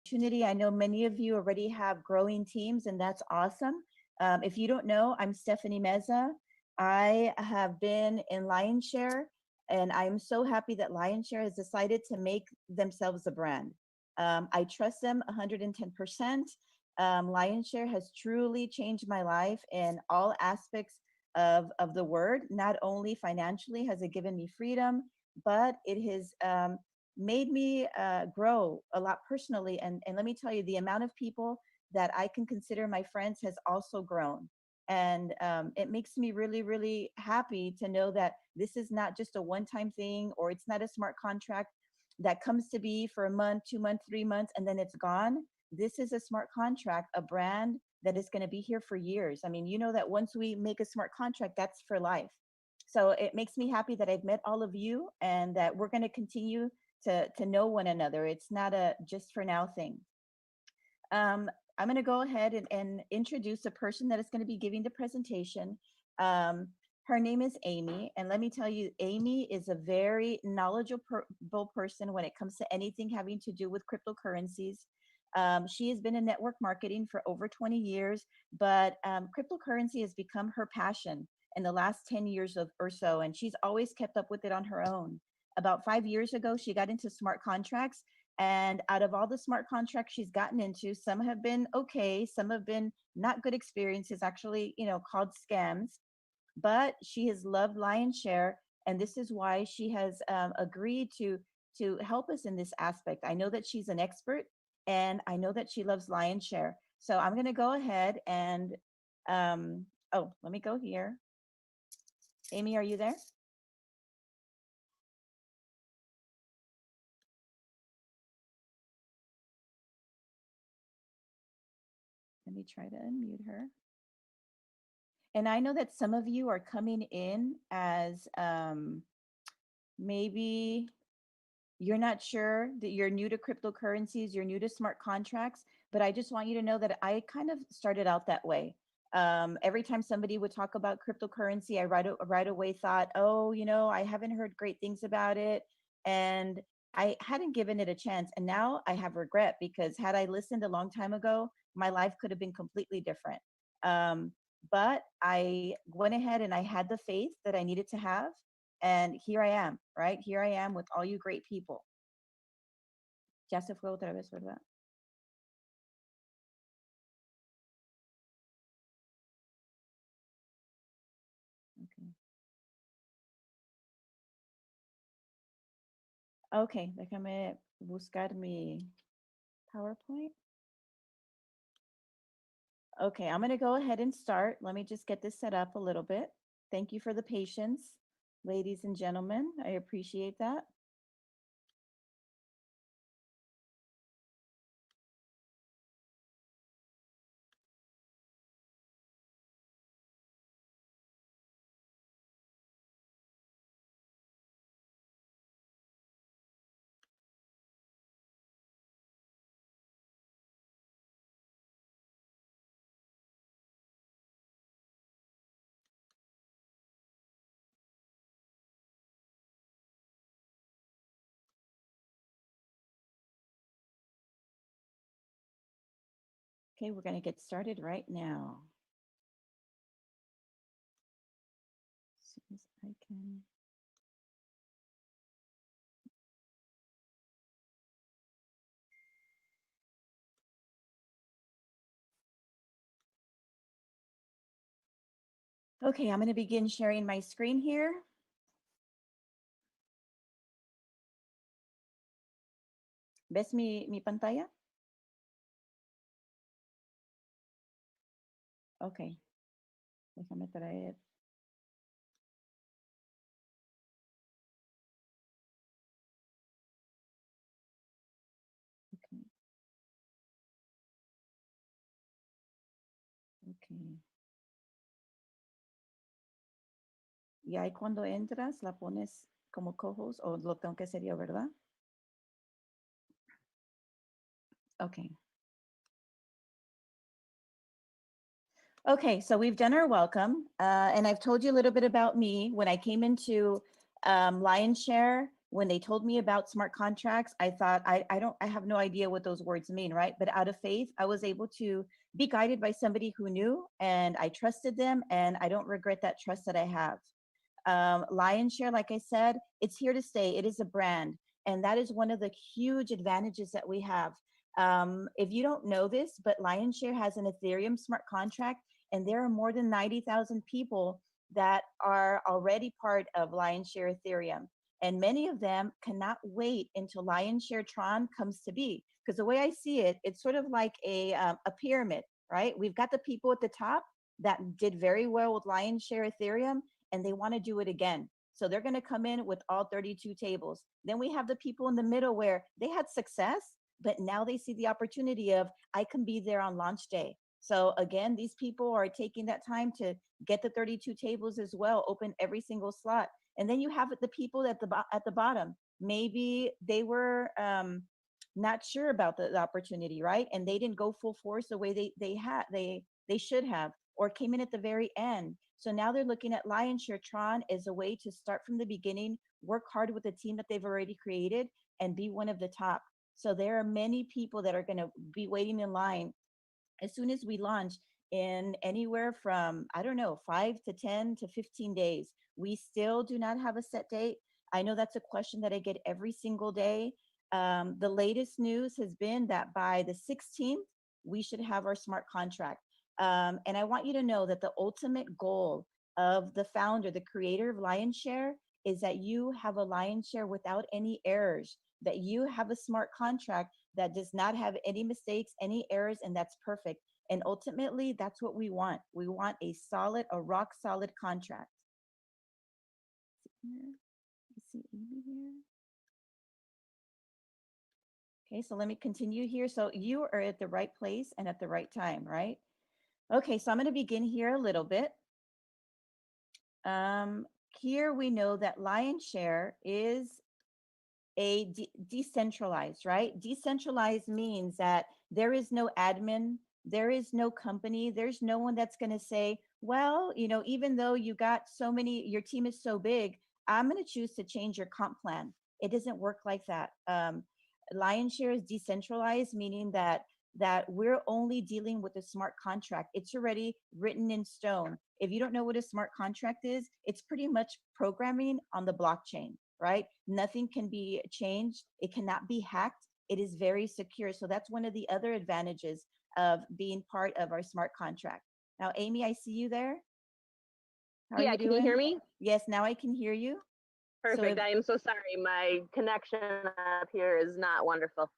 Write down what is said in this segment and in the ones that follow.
opportunity. I know many of you already have growing teams, and that's awesome. If you don't know, I'm Stephanie Meza. I have been in Lionshare, and I'm so happy that Lionshare has decided to make themselves a brand. I trust them 110%. Lionshare has truly changed my life in all aspects of the word. Not only financially has it given me freedom, but it has made me grow a lot personally. And let me tell you, the amount of people that I can consider my friends has also grown. And it makes me really, really happy to know that this is not just a one-time thing, or it's not a smart contract that comes to be for a month, 2 months, 3 months, and then it's gone. This is a smart contract, a brand that is going to be here for years. I mean, you know that once we make a smart contract, that's for life. So it makes me happy that I've met all of you and that we're going to continue to know one another. It's not a just for now thing. Um, I'm going to go ahead and introduce the person that is going to be giving the presentation. Um, her name is Amy, and let me tell you, Amy is a very knowledgeable person when it comes to anything having to do with cryptocurrencies. She has been in network marketing for over 20 years, but cryptocurrency has become her passion in the last 10 years or so, and she's always kept up with it on her own. About 5 years ago, she got into smart contracts, and out of all the smart contracts she's gotten into, some have been okay, some have been not good experiences, actually, called scams. But she has loved Lionshare, and this is why she has agreed to help us in this aspect. I know that she's an expert, and I know that she loves Lionshare. So I'm going to go ahead and oh, let me go here. Amy, are you there? Let me try to unmute her. And I know that some of you are coming in as maybe you're not sure, that you're new to cryptocurrencies, you're new to smart contracts, but I just want you to know that I kind of started out that way. Every time somebody would talk about cryptocurrency, I right away thought, oh, I haven't heard great things about it. And I hadn't given it a chance. And now I have regret, because had I listened a long time ago, my life could have been completely different. But I went ahead and I had the faith that I needed to have. And here I am, right? Here I am with all you great people. Ya se fue otra vez, ¿verdad? Okay. Okay, déjame buscar mi PowerPoint. Okay, I'm going to go ahead and start. Let me just get this set up a little bit. Thank you for the patience, ladies and gentlemen. I appreciate that. Okay, we're going to get started right now. As soon as I can. Okay, I'm going to begin sharing my screen here. ¿Ves mi pantalla? Ok, déjame traer. Okay. Okay. Y ahí cuando entras, la pones como co-host, o lo tengo que hacer yo, ¿verdad? Okay. Okay, so we've done our welcome, and I've told you a little bit about me. When I came into Lionshare, when they told me about smart contracts, I thought, I have no idea what those words mean, right? But out of faith, I was able to be guided by somebody who knew, and I trusted them, and I don't regret that trust that I have. Lionshare, like I said, it's here to stay. It is a brand. And that is one of the huge advantages that we have. If you don't know this, but Lionshare has an Ethereum smart contract, and there are more than 90,000 people that are already part of Lionshare Ethereum. And many of them cannot wait until Lionshare TRON comes to be. Because the way I see it, it's sort of like a pyramid, right? We've got the people at the top that did very well with Lionshare Ethereum, and they want to do it again. So they're going to come in with all 32 tables. Then we have the people in the middle where they had success, but now they see the opportunity of, I can be there on launch day. So again, these people are taking that time to get the 32 tables as well, open every single slot. And then you have the people at the bottom. Maybe they were not sure about the opportunity, right? And they didn't go full force the way they should have, or came in at the very end. So now they're looking at Lionshare TRON as a way to start from the beginning, work hard with the team that they've already created, and be one of the top. So there are many people that are going to be waiting in line as soon as we launch, in anywhere from, I don't know, 5 to 10 to 15 days. We still do not have a set date. I know that's a question that I get every single day. The latest news has been that by the 16th, we should have our smart contract. And I want you to know that the ultimate goal of the founder, the creator of Lionshare, is that you have a Lionshare without any errors, that you have a smart contract that does not have any mistakes, any errors, and that's perfect. And ultimately, that's what we want. We want a solid, a rock solid contract. See Amy here. Okay, so let me continue here. So you are at the right place and at the right time, right? Okay, so I'm going to begin here a little bit. Here we know that Lionshare is a decentralized, right? Decentralized means that there is no admin, there is no company, there's no one that's going to say, well, you know, even though you got so many, your team is so big, I'm going to choose to change your comp plan. It doesn't work like that. Lionshare is decentralized, meaning that we're only dealing with a smart contract. It's already written in stone. If you don't know what a smart contract is, it's pretty much programming on the blockchain, right? Nothing can be changed. It cannot be hacked. It is very secure. So that's one of the other advantages of being part of our smart contract. Now, Amy, I see you there. How are Yeah, you can you doing? hear me? Yes, now I can hear you. So Perfect. I am so sorry. My connection up here is not wonderful.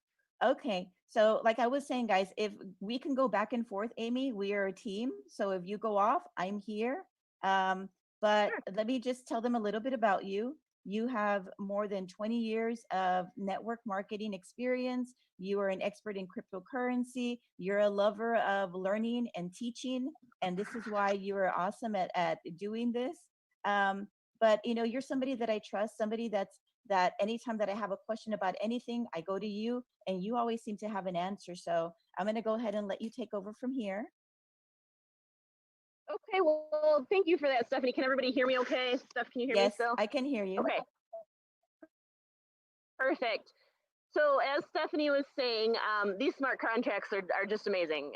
okay. So like I was saying, guys, if we can go back and forth, Amy, we are a team. So if you go off, I'm here. But Sure. let me just tell them a little bit about you. You have more than 20 years of network marketing experience. You are an expert in cryptocurrency. You're a lover of learning and teaching. And this is why you are awesome at doing this. But you know, you're somebody that I trust, somebody that anytime that I have a question about anything, I go to you, and you always seem to have an answer. So I'm going to go ahead and let you take over from here. Okay, well, thank you for that, Stephanie. Can everybody hear me okay? Steph, can you hear me Yes, still? I can hear you. Okay, perfect. So as Stephanie was saying, these smart contracts are just amazing.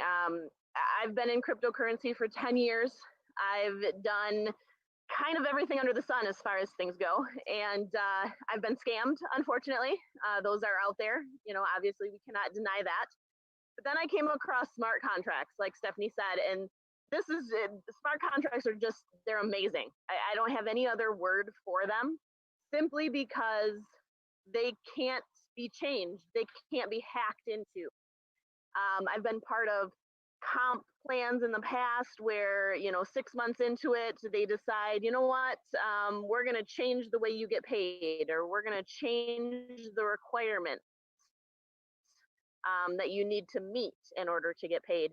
I've been in cryptocurrency for 10 years. I've done kind of everything under the sun as far as things go. And I've been scammed, unfortunately. Those are out there. You know, obviously we cannot deny that. But then I came across smart contracts, like Stephanie said, and this is smart contracts are just, they're amazing. I don't have any other word for them, simply because they can't be changed. They can't be hacked into. I've been part of comp plans in the past where, you know, 6 months into it, they decide, you know what, we're going to change the way you get paid, or we're going to change the requirements that you need to meet in order to get paid.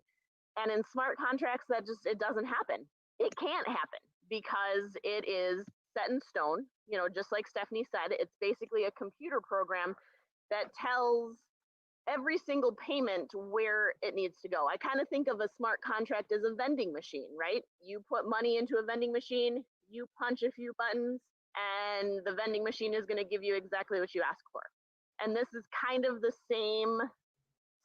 And in smart contracts, that just, it doesn't happen. It can't happen because it is set in stone. You know, just like Stephanie said, it's basically a computer program that tells every single payment where it needs to go. I kind of think of a smart contract as a vending machine, right? You put money into a vending machine, you punch a few buttons, and the vending machine is going to give you exactly what you ask for. And this is kind of the same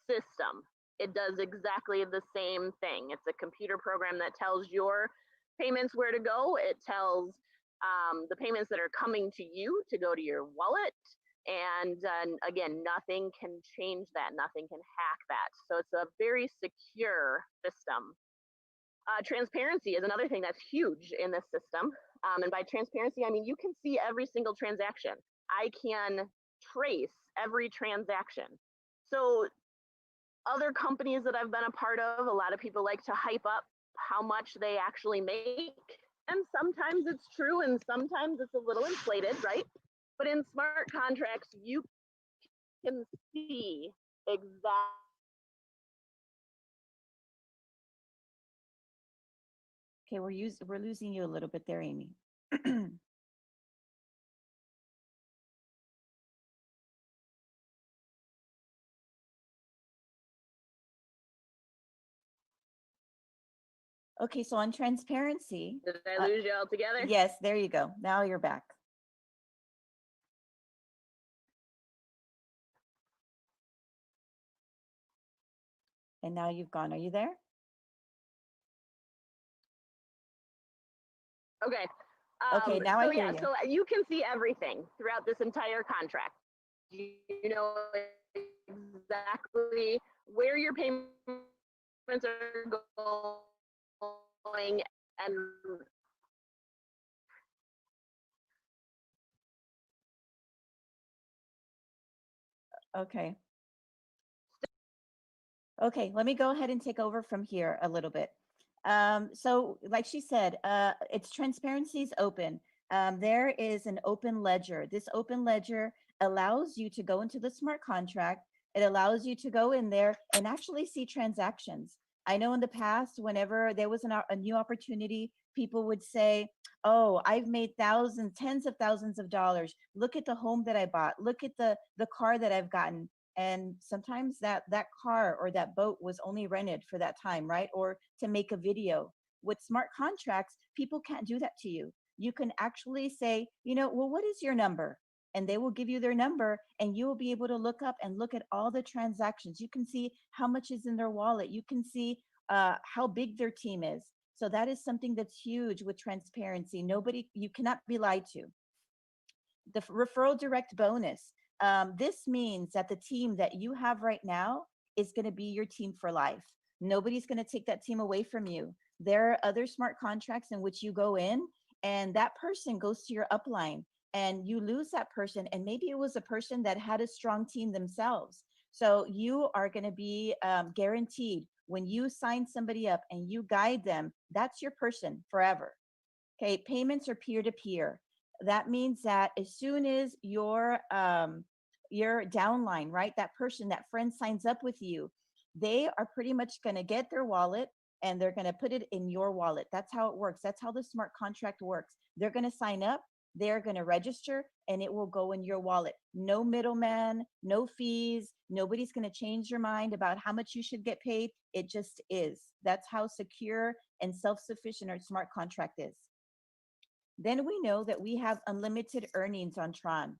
system. It does exactly the same thing. It's a computer program that tells your payments where to go. It tells the payments that are coming to you to go to your wallet. And again, nothing can change that. Nothing can hack that. So it's a very secure system. Transparency is another thing that's huge in this system. And by transparency, I mean you can see every single transaction. I can trace every transaction. So other companies that I've been a part of, a lot of people like to hype up how much they actually make. And sometimes it's true and sometimes it's a little inflated, right? But in smart contracts, you can see exactly. Okay, we're losing you a little bit there, Amy. Okay, so on transparency. Did I lose you altogether? Yes, there you go. Now you're back. And now you've gone. Are you there? Okay. Okay, now I hear yeah, you. so you can see everything throughout this entire contract. You know exactly where your payments are going and Okay. Okay, let me go ahead and take over from here a little bit. So like she said, it's transparency is open. There is an open ledger. This open ledger allows you to go into the smart contract. It allows you to go in there and actually see transactions. I know in the past, whenever there was a new opportunity, people would say, oh, I've made thousands, tens of thousands of dollars. Look at the home that I bought. Look at the car that I've gotten. And sometimes that car or that boat was only rented for that time, right? Or to make a video. With smart contracts, people can't do that to you. You can actually say, you know, well, what is your number? And they will give you their number, and you will be able to look up and look at all the transactions. You can see how much is in their wallet. You can see how big their team is. So that is something that's huge with transparency. Nobody, you cannot be lied to. The referral direct bonus. This means that the team that you have right now is going to be your team for life. Nobody's going to take that team away from you. There are other smart contracts in which you go in and that person goes to your upline and you lose that person. And maybe it was a person that had a strong team themselves. So you are going to be guaranteed when you sign somebody up and you guide them, that's your person forever. Okay, payments are peer to peer. That means that as soon as your downline, right, that person, that friend signs up with you, they are pretty much going to get their wallet and they're going to put it in your wallet. That's how it works. That's how the smart contract works. They're going to sign up, they're going to register, and it will go in your wallet. No middleman, no fees. Nobody's going to change your mind about how much you should get paid. It just is. That's how secure and self-sufficient our smart contract is. Then we know that we have unlimited earnings on TRON.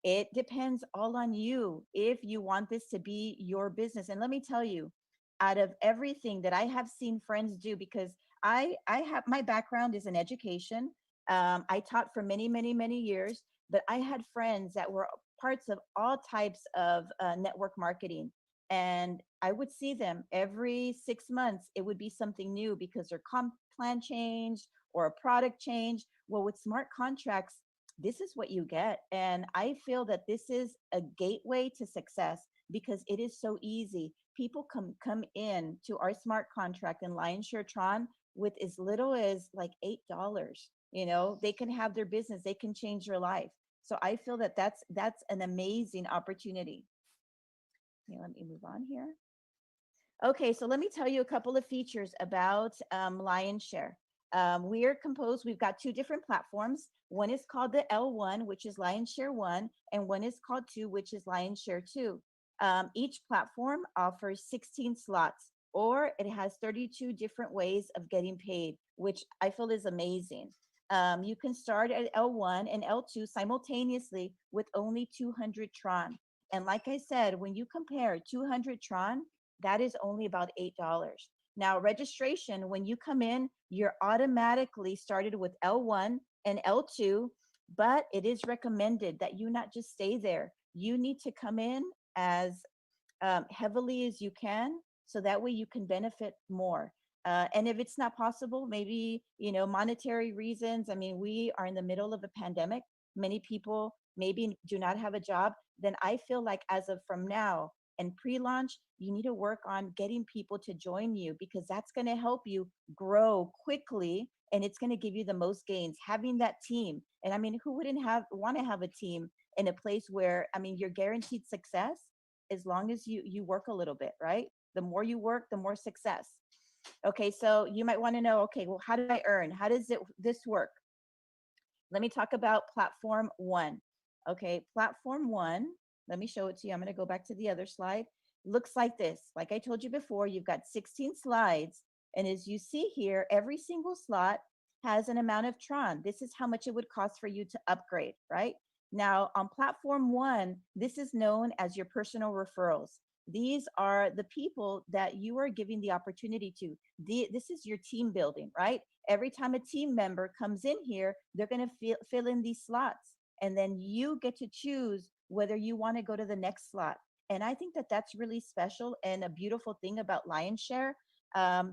It depends all on you if you want this to be your business. And let me tell you, out of everything that I have seen friends do, because I have, my background is in education. I taught for many, many, many years, but I had friends that were parts of all types of network marketing. And I would see them every 6 months. It would be something new because their comp plan changed or a product change. Well, with smart contracts, this is what you get. And I feel that this is a gateway to success because it is so easy. People come in to our smart contract in Lionshare Tron with as little as like $8. You know, they can have their business, they can change your life. So I feel that that's an amazing opportunity. Okay, let me move on here. Okay, so let me tell you a couple of features about Lionshare. We are composed, we've got two different platforms. One is called the L1, which is Lionshare 1, and one is called 2, which is Lionshare 2. Each platform offers 16 slots, or it has 32 different ways of getting paid, which I feel is amazing. You can start at L1 and L2 simultaneously with only 200 Tron. And like I said, when you compare 200 Tron, that is only about $8. Now, registration, when you come in, you're automatically started with L1 and L2, but it is recommended that you not just stay there. You need to come in as heavily as you can, so that way you can benefit more. And if it's not possible, maybe, monetary reasons. I mean, we are in the middle of a pandemic. Many people maybe do not have a job. Then I feel like as of from now and pre-launch, you need to work on getting people to join you, because that's going to help you grow quickly, and it's going to give you the most gains having that team. And I mean, who wouldn't have want to have a team in a place where, I mean, you're guaranteed success as long as you work a little bit, right? The more you work, the more success. Okay, so you might want to know, okay, well, how do I earn? How does this work? Let me talk about platform one. Okay, platform one, let me show it to you. I'm going to go back to the other slide. Looks like this. Like I told you before, you've got 16 slides. And as you see here, every single slot has an amount of Tron. This is how much it would cost for you to upgrade, right? Now, on platform one, this is known as your personal referrals. These are the people that you are giving the opportunity to. This is your team building, right? Every time a team member comes in here, they're going to fill in these slots. And then you get to choose whether you want to go to the next slot. And I think that that's really special and a beautiful thing about Lionshare.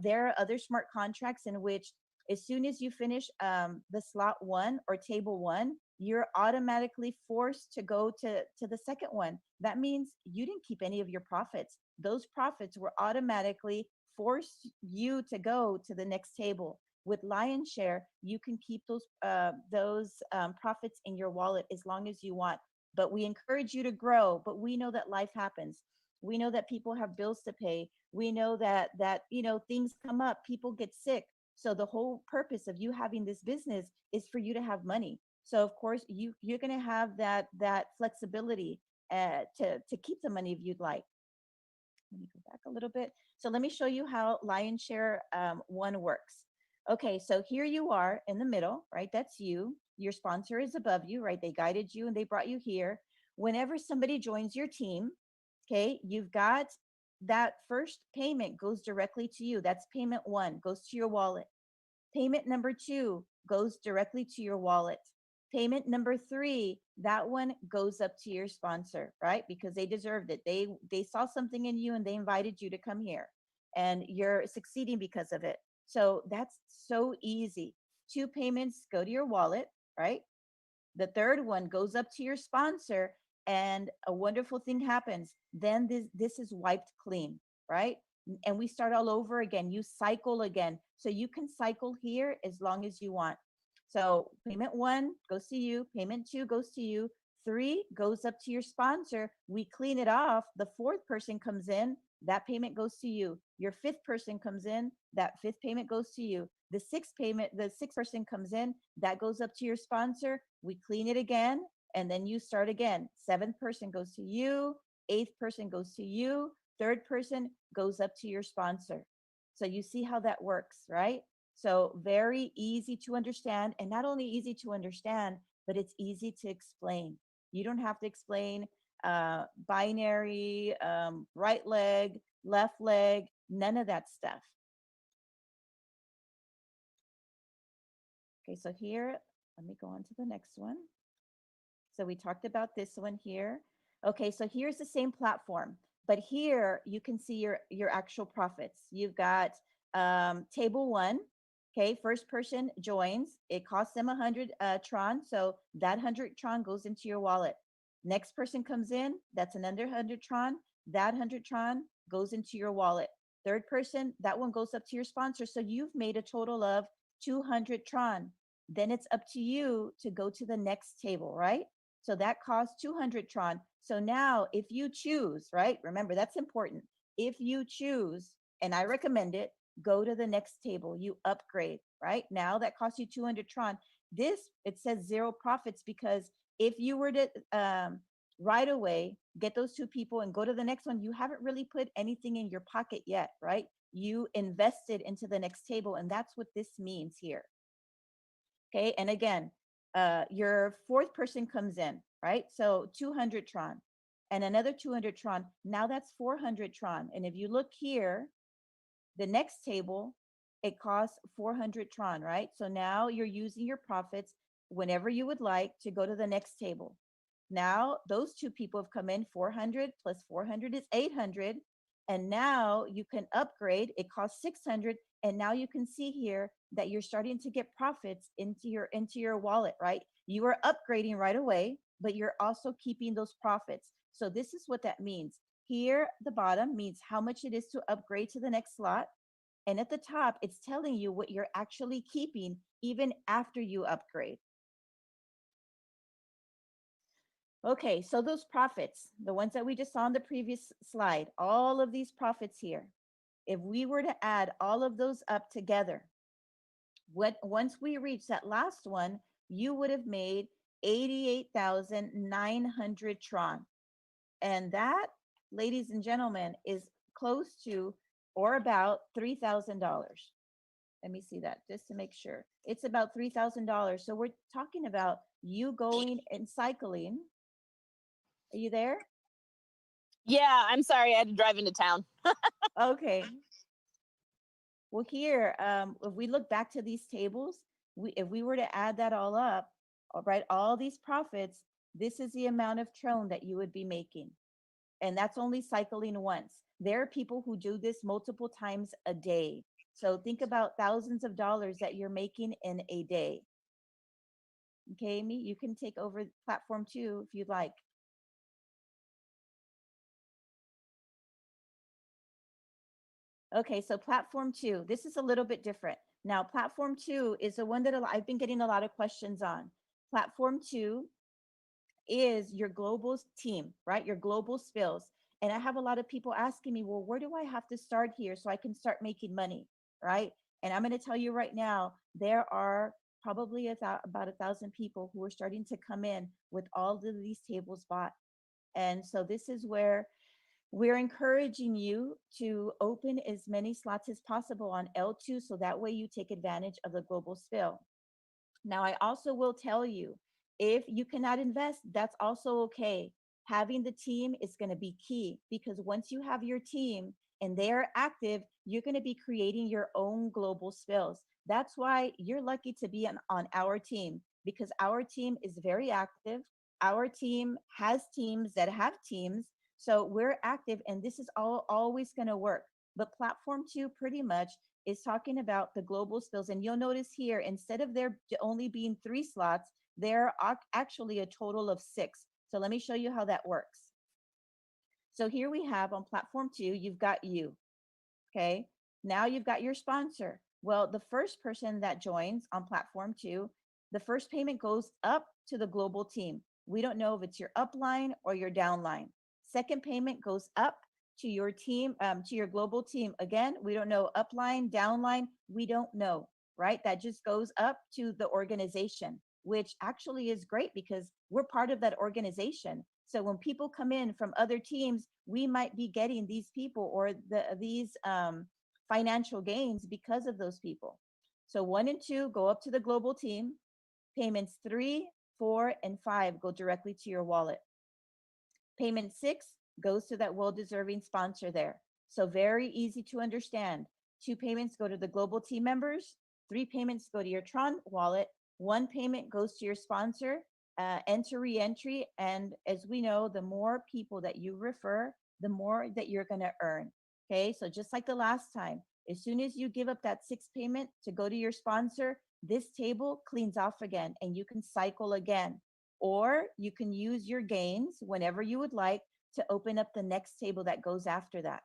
There are other smart contracts in which, as soon as you finish the slot one or table one, you're automatically forced to go to the second one. That means you didn't keep any of your profits. Those profits were automatically forced you to go to the next table. With Lionshare, you can keep those profits in your wallet as long as you want. But we encourage you to grow. But we know that life happens. We know that people have bills to pay. We know that things come up. People get sick. So the whole purpose of you having this business is for you to have money. So of course you're going to have that flexibility to keep the money if you'd like. Let me go back a little bit. So let me show you how Lionshare one works. Okay, so here you are in the middle, right? That's you. Your sponsor is above you, right? They guided you and they brought you here. Whenever somebody joins your team, okay, you've got that first payment goes directly to you. That's payment one, goes to your wallet. Payment number two goes directly to your wallet. Payment number three, that one goes up to your sponsor, right? Because they deserved it. They saw something in you and they invited you to come here, and you're succeeding because of it. So that's so easy. Two payments go to your wallet, right? The third one goes up to your sponsor, and a wonderful thing happens. Then this is wiped clean, right? And we start all over again. You cycle again. So you can cycle here as long as you want. So payment one goes to you, payment two goes to you, three goes up to your sponsor. We clean it off. The fourth person comes in, that payment goes to you. Your fifth person comes in, that fifth payment goes to you. The sixth person comes in, that goes up to your sponsor. We clean it again, and then you start again. Seventh person goes to you, eighth person goes to you, third person goes up to your sponsor. So you see how that works, right? So very easy to understand, and not only easy to understand, but it's easy to explain. You don't have to explain binary, right leg, left leg, none of that stuff. Okay, so here, let me go on to the next one. So we talked about this one here. Okay, so here's the same platform, but here you can see your actual profits. You've got table one. Okay, first person joins. It costs them 100 Tron, so that 100 Tron goes into your wallet. Next person comes in, that's another 100 Tron. That 100 Tron goes into your wallet. Third person, that one goes up to your sponsor. So you've made a total of 200 Tron. Then it's up to you to go to the next table, right? So that costs 200 Tron. So now if you choose, right? Remember, that's important. If you choose, and I recommend it, go to the next table, you upgrade, right? Now that costs you 200 Tron. This, it says zero profits, because if you were to right away get those two people and go to the next one, you haven't really put anything in your pocket yet, right? You invested into the next table, and that's what this means here. Okay, and again, your fourth person comes in, right? So 200 Tron and another 200 Tron. Now that's 400 Tron. And if you look here, the next table, it costs 400 Tron, right? So now you're using your profits whenever you would like to go to the next table. Now those two people have come in, 400 plus 400 is 800. And now you can upgrade, it costs 600. And now you can see here that you're starting to get profits into your wallet, right? You are upgrading right away, but you're also keeping those profits. So this is what that means. Here, the bottom means how much it is to upgrade to the next slot. And at the top, it's telling you what you're actually keeping even after you upgrade. Okay, so those profits, the ones that we just saw on the previous slide, all of these profits here, if we were to add all of those up together, once we reach that last one, you would have made 88,900 Tron. And that, ladies and gentlemen, is close to or about $3,000. Let me see that just to make sure. It's about $3,000. So we're talking about you going and cycling. Are you there? Yeah, I'm sorry, I had to drive into town. Okay. Well, here, if we look back to these tables, if we were to add that all up, all right, all these profits, this is the amount of Tron that you would be making. And that's only cycling once. There are people who do this multiple times a day. So think about thousands of dollars that you're making in a day. Okay, Amy, you can take over platform 2 if you'd like. Okay, so platform 2, this is a little bit different. Now, platform 2 is the one that I've been getting a lot of questions on. Platform 2 is your global team, right? Your global spills. And I have a lot of people asking me, well, where do I have to start here so I can start making money, right? And I'm going to tell you right now, there are probably about 1,000 people who are starting to come in with all of these tables bought. And so this is where we're encouraging you to open as many slots as possible on L2 so that way you take advantage of the global spill. Now, I also will tell you, if you cannot invest, that's also okay. Having the team is going to be key because once you have your team and they're active, you're going to be creating your own global spills. That's why you're lucky to be on our team because our team is very active. Our team has teams that have teams. So we're active and this is always going to work. But platform 2 pretty much is talking about the global spills. And you'll notice here, instead of there only being 3 slots, there are actually a total of 6. So let me show you how that works. So here we have on platform 2, you've got you, okay? Now you've got your sponsor. Well, the first person that joins on platform 2, the first payment goes up to the global team. We don't know if it's your upline or your downline. Second payment goes up to your team, to your global team. Again, we don't know upline, downline, we don't know, right? That just goes up to the organization, which actually is great because we're part of that organization. So when people come in from other teams, we might be getting these people or these financial gains because of those people. So 1 and 2 go up to the global team. Payments 3, 4, and 5 go directly to your wallet. Payment 6 goes to that well-deserving sponsor there. So very easy to understand. 2 payments go to the global team members. 3 payments go to your Tron wallet. 1 payment goes to your sponsor, enter re-entry. And as we know, the more people that you refer, the more that you're going to earn. Okay, so just like the last time, as soon as you give up that 6 payment to go to your sponsor, this table cleans off again and you can cycle again. Or you can use your gains whenever you would like to open up the next table that goes after that.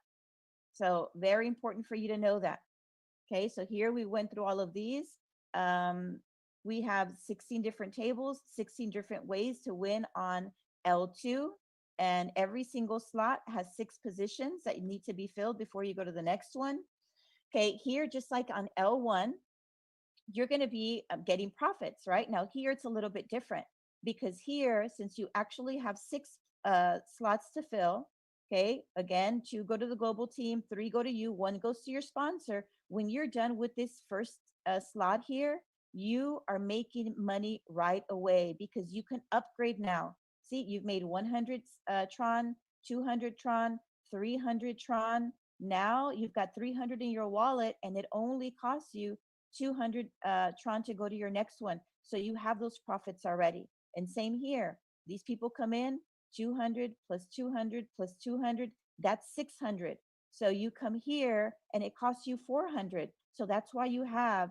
So very important for you to know that. Okay, so here we went through all of these. We have 16 different tables, 16 different ways to win on L2. And every single slot has 6 positions that need to be filled before you go to the next one. Okay, here, just like on L1, you're going to be getting profits, right? Now here it's a little bit different because here, since you actually have 6 slots to fill, okay, again, 2 go to the global team, 3 go to you, 1 goes to your sponsor. When you're done with this first slot here, you are making money right away because you can upgrade now. See, you've made 100 Tron, 200 Tron, 300 Tron. Now you've got 300 in your wallet, and it only costs you 200 Tron to go to your next one. So you have those profits already. And same here. These people come in, 200 plus 200 plus 200, that's 600. So you come here and it costs you 400. So that's why you have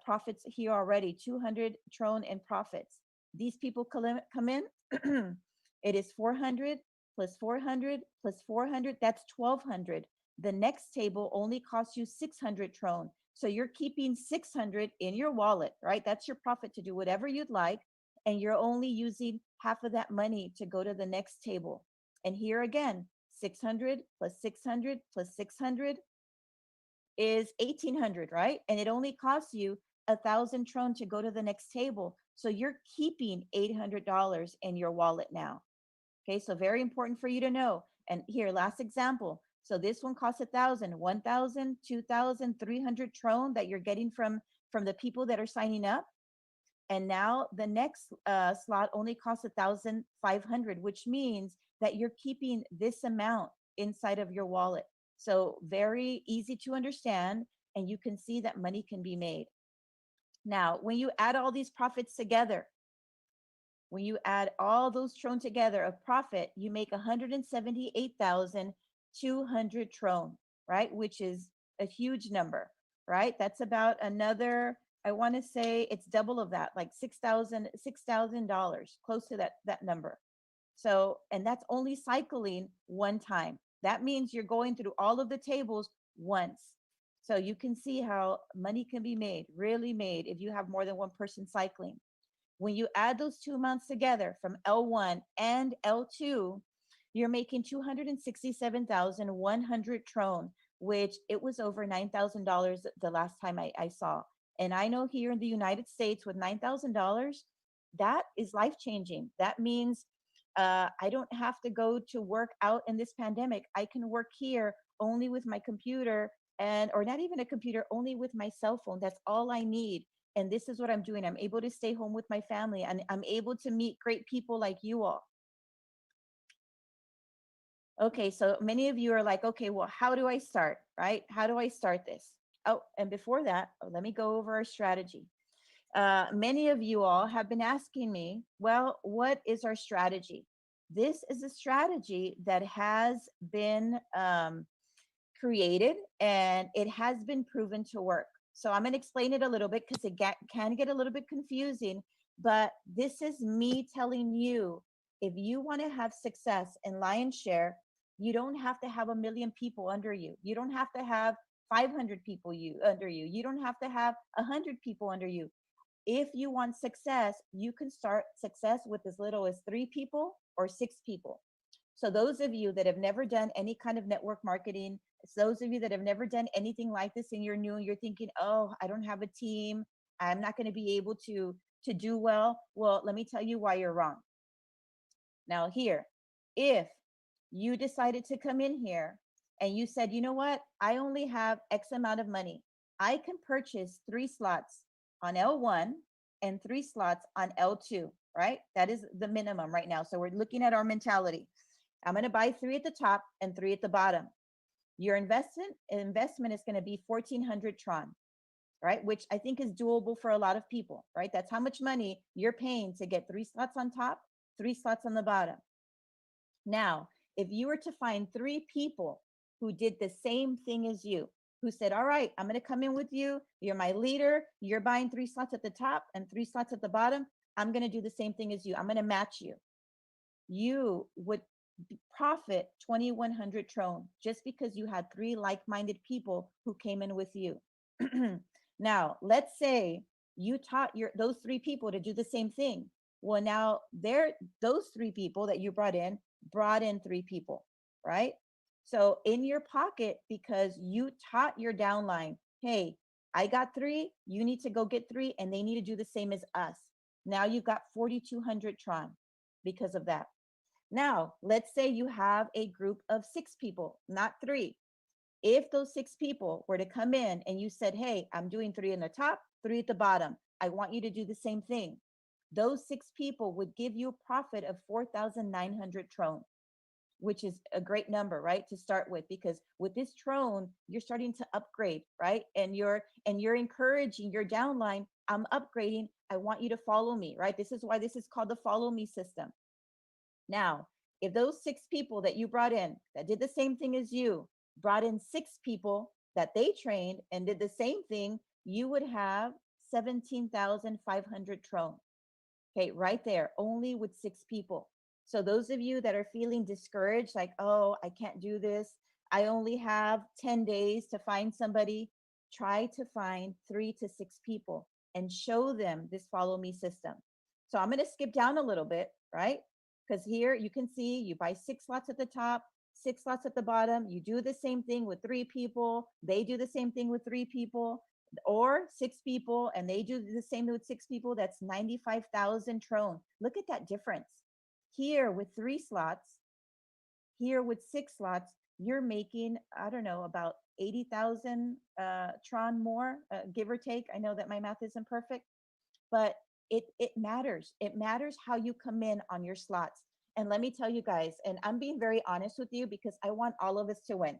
profits here already, 200 Tron in profits. These people come in, it is 400 plus 400 plus 400, that's 1200. The next table only costs you 600 Tron. So you're keeping 600 in your wallet, right? That's your profit to do whatever you'd like. And you're only using half of that money to go to the next table. And here again, 600 plus 600 plus 600 is 1800, right? And it only costs you 1,000 Tron to go to the next table. So you're keeping $800 in your wallet now. Okay, so very important for you to know. And here, last example. So this one costs 1,000, 1,000, 2,000, 300 Tron that you're getting from the people that are signing up. And now the next slot only costs 1,500, which means that you're keeping this amount inside of your wallet. So very easy to understand, and you can see that money can be made. Now, when you add all these profits together, when you add all those Tron together of profit, you make 178,200 Tron, right? Which is a huge number, right? That's about another, I want to say it's double of that, like $6,000, close to that number. So, and that's only cycling one time. That means you're going through all of the tables once. So you can see how money can be made, really made, if you have more than one person cycling. When you add those two amounts together from L1 and L2, you're making 267,100 Tron, which it was over $9,000 the last time I saw. And I know here in the United States with $9,000, that is life-changing. That means I don't have to go to work out in this pandemic. I can work here only with my computer or not even a computer, only with my cell phone. That's all I need. And this is what I'm doing. I'm able to stay home with my family, and I'm able to meet great people like you all. Okay, so many of you are like, okay, well, how do I start, right? How do I start this? Oh, and before that, let me go over our strategy. Many of you all have been asking me, well, what is our strategy? This is a strategy that has been created, and it has been proven to work. So I'm going to explain it a little bit because it can get a little bit confusing, but this is me telling you, if you want to have success in Lionshare, you don't have to have 1 million people under you. You don't have to have 500 people under you. You don't have to have 100 people under you. If you want success, you can start success with as little as 3 people or 6 people. So those of you that have never done any kind of network marketing, those of you that have never done anything like this and you're new and you're thinking, oh, I don't have a team, I'm not going to be able to do well. Well, let me tell you why you're wrong. Now here, if you decided to come in here and you said, you know what, I only have X amount of money, I can purchase 3 slots on L1 and 3 slots on L2, right? That is the minimum right now. So we're looking at our mentality. I'm going to buy 3 at the top and 3 at the bottom. Your investment is going to be 1,400 Tron, right? Which I think is doable for a lot of people, right? That's how much money you're paying to get 3 slots on top, 3 slots on the bottom. Now, if you were to find 3 people who did the same thing as you, who said, all right, I'm going to come in with you, you're my leader, you're buying 3 slots at the top and 3 slots at the bottom, I'm going to do the same thing as you, I'm going to match you. You would profit 2,100 Tron just because you had 3 like-minded people who came in with you. Now, let's say you taught those 3 people to do the same thing. Well, now those 3 people that you brought in 3 people, right? So in your pocket, because you taught your downline, hey, I got 3, you need to go get 3, and they need to do the same as us. Now you've got 4,200 Tron because of that. Now, let's say you have a group of 6 people, not 3. If those 6 people were to come in and you said, hey, I'm doing 3 in the top, 3 at the bottom, I want you to do the same thing. Those 6 people would give you a profit of 4,900 TRON, which is a great number, right? To start with, because with this TRON, you're starting to upgrade, right? And you're encouraging your downline, I'm upgrading, I want you to follow me, right? This is why this is called the follow me system. Now, if those 6 people that you brought in that did the same thing as you, brought in 6 people that they trained and did the same thing, you would have 17,500 TRON. Okay, right there, only with 6 people. So those of you that are feeling discouraged, like, oh, I can't do this, I only have 10 days to find somebody, try to find 3 to 6 people and show them this follow me system. So I'm going to skip down a little bit, right? Because here you can see you buy 6 slots at the top, 6 slots at the bottom. You do the same thing with 3 people. They do the same thing with 3 people, or 6 people, and they do the same with 6 people. That's 95,000 TRON. Look at that difference. Here with 3 slots, here with 6 slots, you're making, I don't know, about 80,000 TRON more, give or take. I know that my math isn't perfect, but it matters. It matters how you come in on your slots. And let me tell you guys, and I'm being very honest with you because I want all of us to win.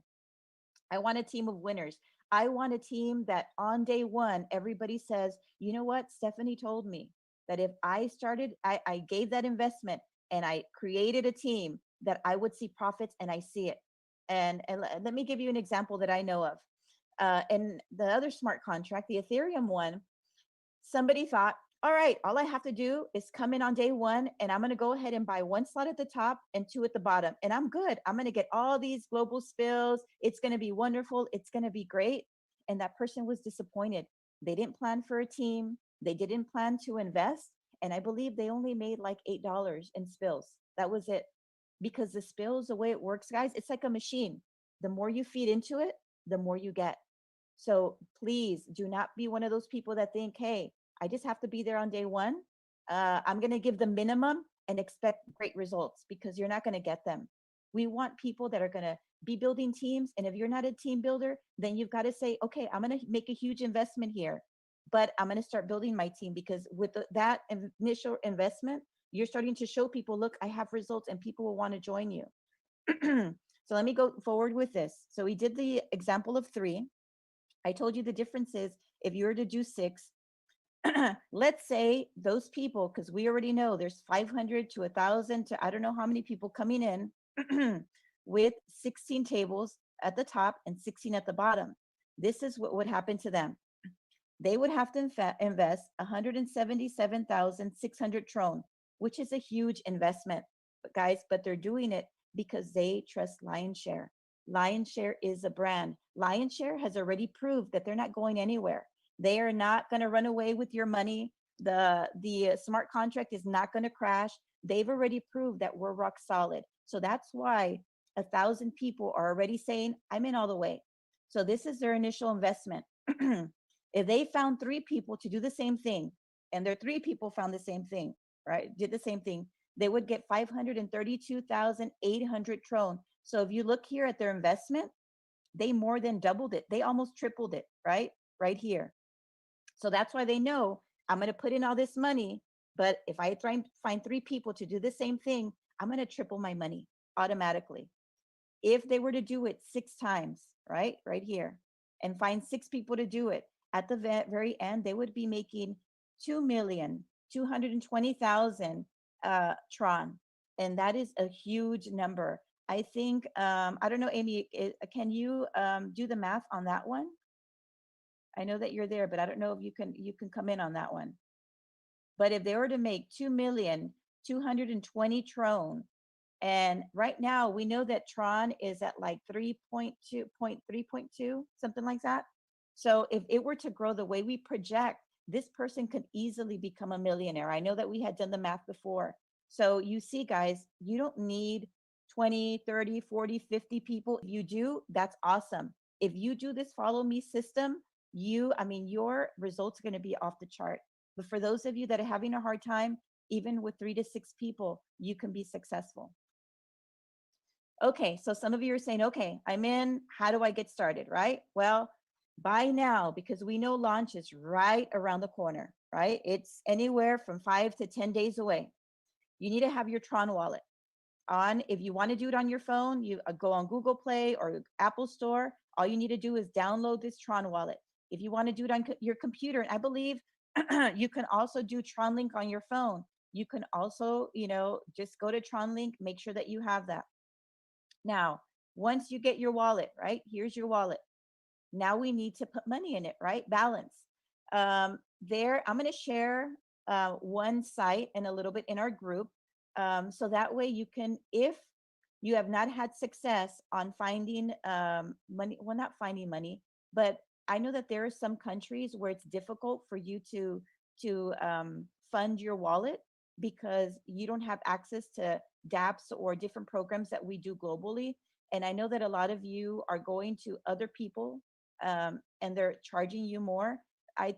I want a team of winners. I want a team that on day one, everybody says, you know what, Stephanie told me that if I started, I gave that investment and I created a team, that I would see profits, and I see it. And let me give you an example that I know of. And the other smart contract, the Ethereum one, somebody thought, all right, all I have to do is come in on day one, and I'm going to go ahead and buy 1 slot at the top and 2 at the bottom, and I'm good. I'm going to get all these global spills. It's going to be wonderful. It's going to be great. And that person was disappointed. They didn't plan for a team. They didn't plan to invest. And I believe they only made like $8 in spills. That was it. Because the spills, the way it works, guys, it's like a machine. The more you feed into it, the more you get. So please do not be one of those people that think, hey, I just have to be there on day one. I'm going to give the minimum and expect great results, because you're not going to get them. We want people that are going to be building teams. And if you're not a team builder, then you've got to say, okay, I'm going to make a huge investment here, but I'm going to start building my team, because with that initial investment, you're starting to show people, look, I have results, and people will want to join you. So let me go forward with this. So we did the example of 3. I told you the difference is if you were to do 6, let's say those people, because we already know there's 500 to 1,000 to I don't know how many people coming in with 16 tables at the top and 16 at the bottom. This is what would happen to them. They would have to invest 177,600 TRON, which is a huge investment. But guys, they're doing it because they trust Lionshare. Lionshare is a brand. Lionshare has already proved that they're not going anywhere. They are not going to run away with your money. The smart contract is not going to crash. They've already proved that we're rock solid. So that's why 1,000 people are already saying, I'm in all the way. So this is their initial investment. If they found 3 people to do the same thing, and their 3 people found the same thing, right, did the same thing, they would get 532,800 TRON. So if you look here at their investment, they more than doubled it. They almost tripled it, right here. So that's why they know, I'm going to put in all this money, but if I try and find 3 people to do the same thing, I'm going to triple my money automatically. If they were to do it 6 times, right here, and find 6 people to do it, at the very end, they would be making 2,220,000 TRON. And that is a huge number. I think, I don't know, Amy, can you do the math on that one? I know that you're there, but I don't know if you can come in on that one. But if they were to make 2,220 TRON, and right now we know that TRON is at like 3.2, something like that. So if it were to grow the way we project, this person could easily become a millionaire. I know that we had done the math before. So you see, guys, you don't need 20, 30, 40, 50 people. If you do, that's awesome. If you do this follow me system, your results are going to be off the chart. But for those of you that are having a hard time, even with 3 to 6 people, you can be successful. Okay, so some of you are saying, okay, I'm in, how do I get started, right? Well, buy now, because we know launch is right around the corner. right? It's anywhere from 5 to 10 days away. You need to have your Tron wallet on. If you want to do it on your phone, you go on Google Play or Apple Store. All you need to do is download this Tron wallet. If you want to do it on your computer, and I believe you can also do Tron Link on your phone. You can also, just go to Tron Link, make sure that you have that. Now, once you get your wallet, right? Here's your wallet. Now we need to put money in it, right? Balance. There, I'm going to share one site and a little bit in our group. So that way you can, if you have not had success on finding money, well, not finding money, but I know that there are some countries where it's difficult for you to fund your wallet because you don't have access to dApps or different programs that we do globally. And I know that a lot of you are going to other people and they're charging you more. I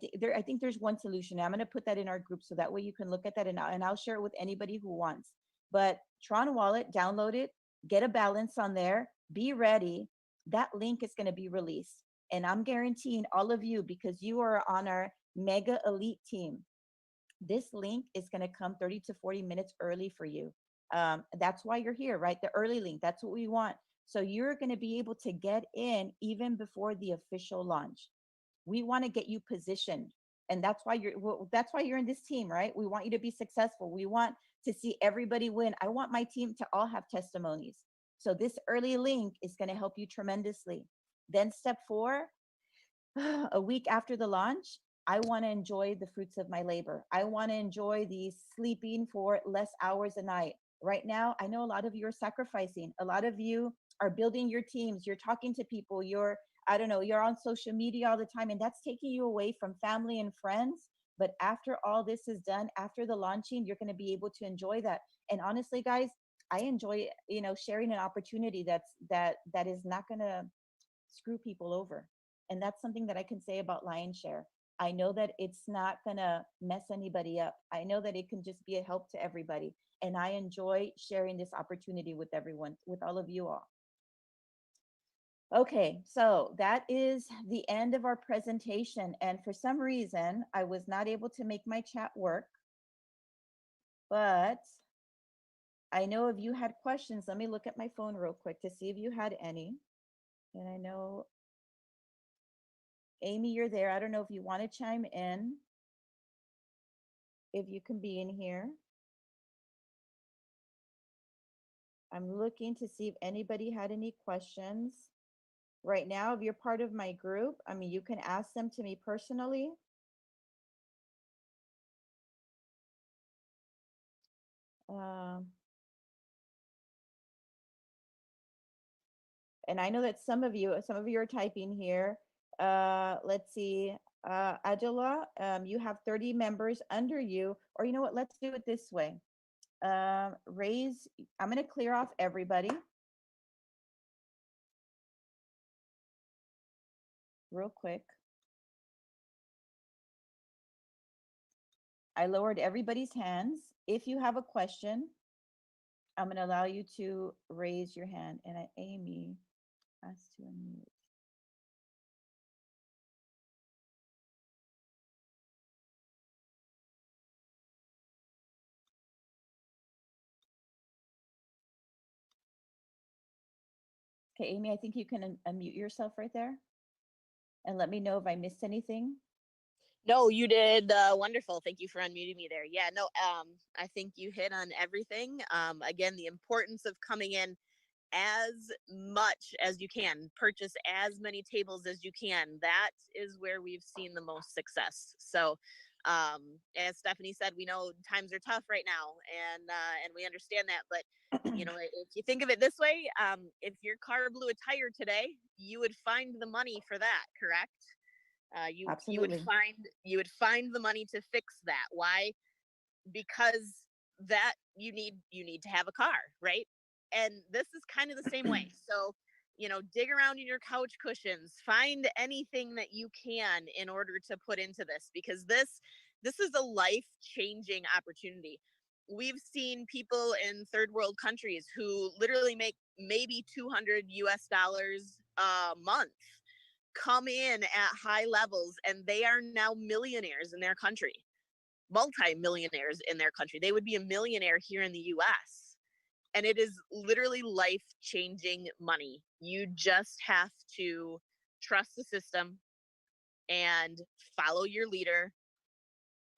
think there's one solution. I'm going to put that in our group so that way you can look at that, and I'll share it with anybody who wants. But Tron Wallet, download it, get a balance on there, be ready. That link is going to be released. And I'm guaranteeing all of you, because you are on our mega elite team, this link is going to come 30 to 40 minutes early for you. That's why you're here, right? The early link, that's what we want. So you're going to be able to get in even before the official launch. We want to get you positioned, and that's why you're in this team, right? We want you to be successful. We want to see everybody win. I want my team to all have testimonies. So this early link is going to help you tremendously. Then step 4, a week after the launch, I want to enjoy the fruits of my labor. I want to enjoy the sleeping for less hours a night. Right now, I know a lot of you are sacrificing. A lot of you are building your teams. You're talking to people. I don't know, you're on social media all the time, and that's taking you away from family and friends. But after all this is done, after the launching, you're going to be able to enjoy that. And honestly, guys, I enjoy, sharing an opportunity that is not going to screw people over. And that's something that I can say about Lionshare. I know that it's not going to mess anybody up. I know that it can just be a help to everybody. And I enjoy sharing this opportunity with everyone, with all of you all. Okay, so that is the end of our presentation. And for some reason, I was not able to make my chat work. But I know if you had questions, let me look at my phone real quick to see if you had any. And I know, Amy, you're there. I don't know if you want to chime in, if you can be in here. I'm looking to see if anybody had any questions. Right now, if you're part of my group, I mean, you can ask them to me personally. And I know that some of you are typing here. Let's see, Adela, you have 30 members under you, or you know what, let's do it this way. I'm going to clear off everybody real quick. I lowered everybody's hands. If you have a question, I'm going to allow you to raise your hand. And Amy has to unmute. Okay, Amy, I think you can unmute yourself right there and let me know if I missed anything. No, you did wonderful. Thank you for unmuting me there. Yeah, no, I think you hit on everything. Again, the importance of coming in as much as you can, purchase as many tables as you can. That is where we've seen the most success. So, as Stephanie said, we know times are tough right now, and we understand that. But if you think of it this way, if your car blew a tire today, you would find the money for that, correct? You would find the money to fix that. Why? Because that you need to have a car, right? And this is kind of the same way. So, dig around in your couch cushions, find anything that you can in order to put into this, because this is a life-changing opportunity. We've seen people in third world countries who literally make maybe $200 a month come in at high levels, and they are now millionaires in their country. multi-millionaires in their country. They would be a millionaire here in the US. And it is literally life-changing money. You just have to trust the system and follow your leader,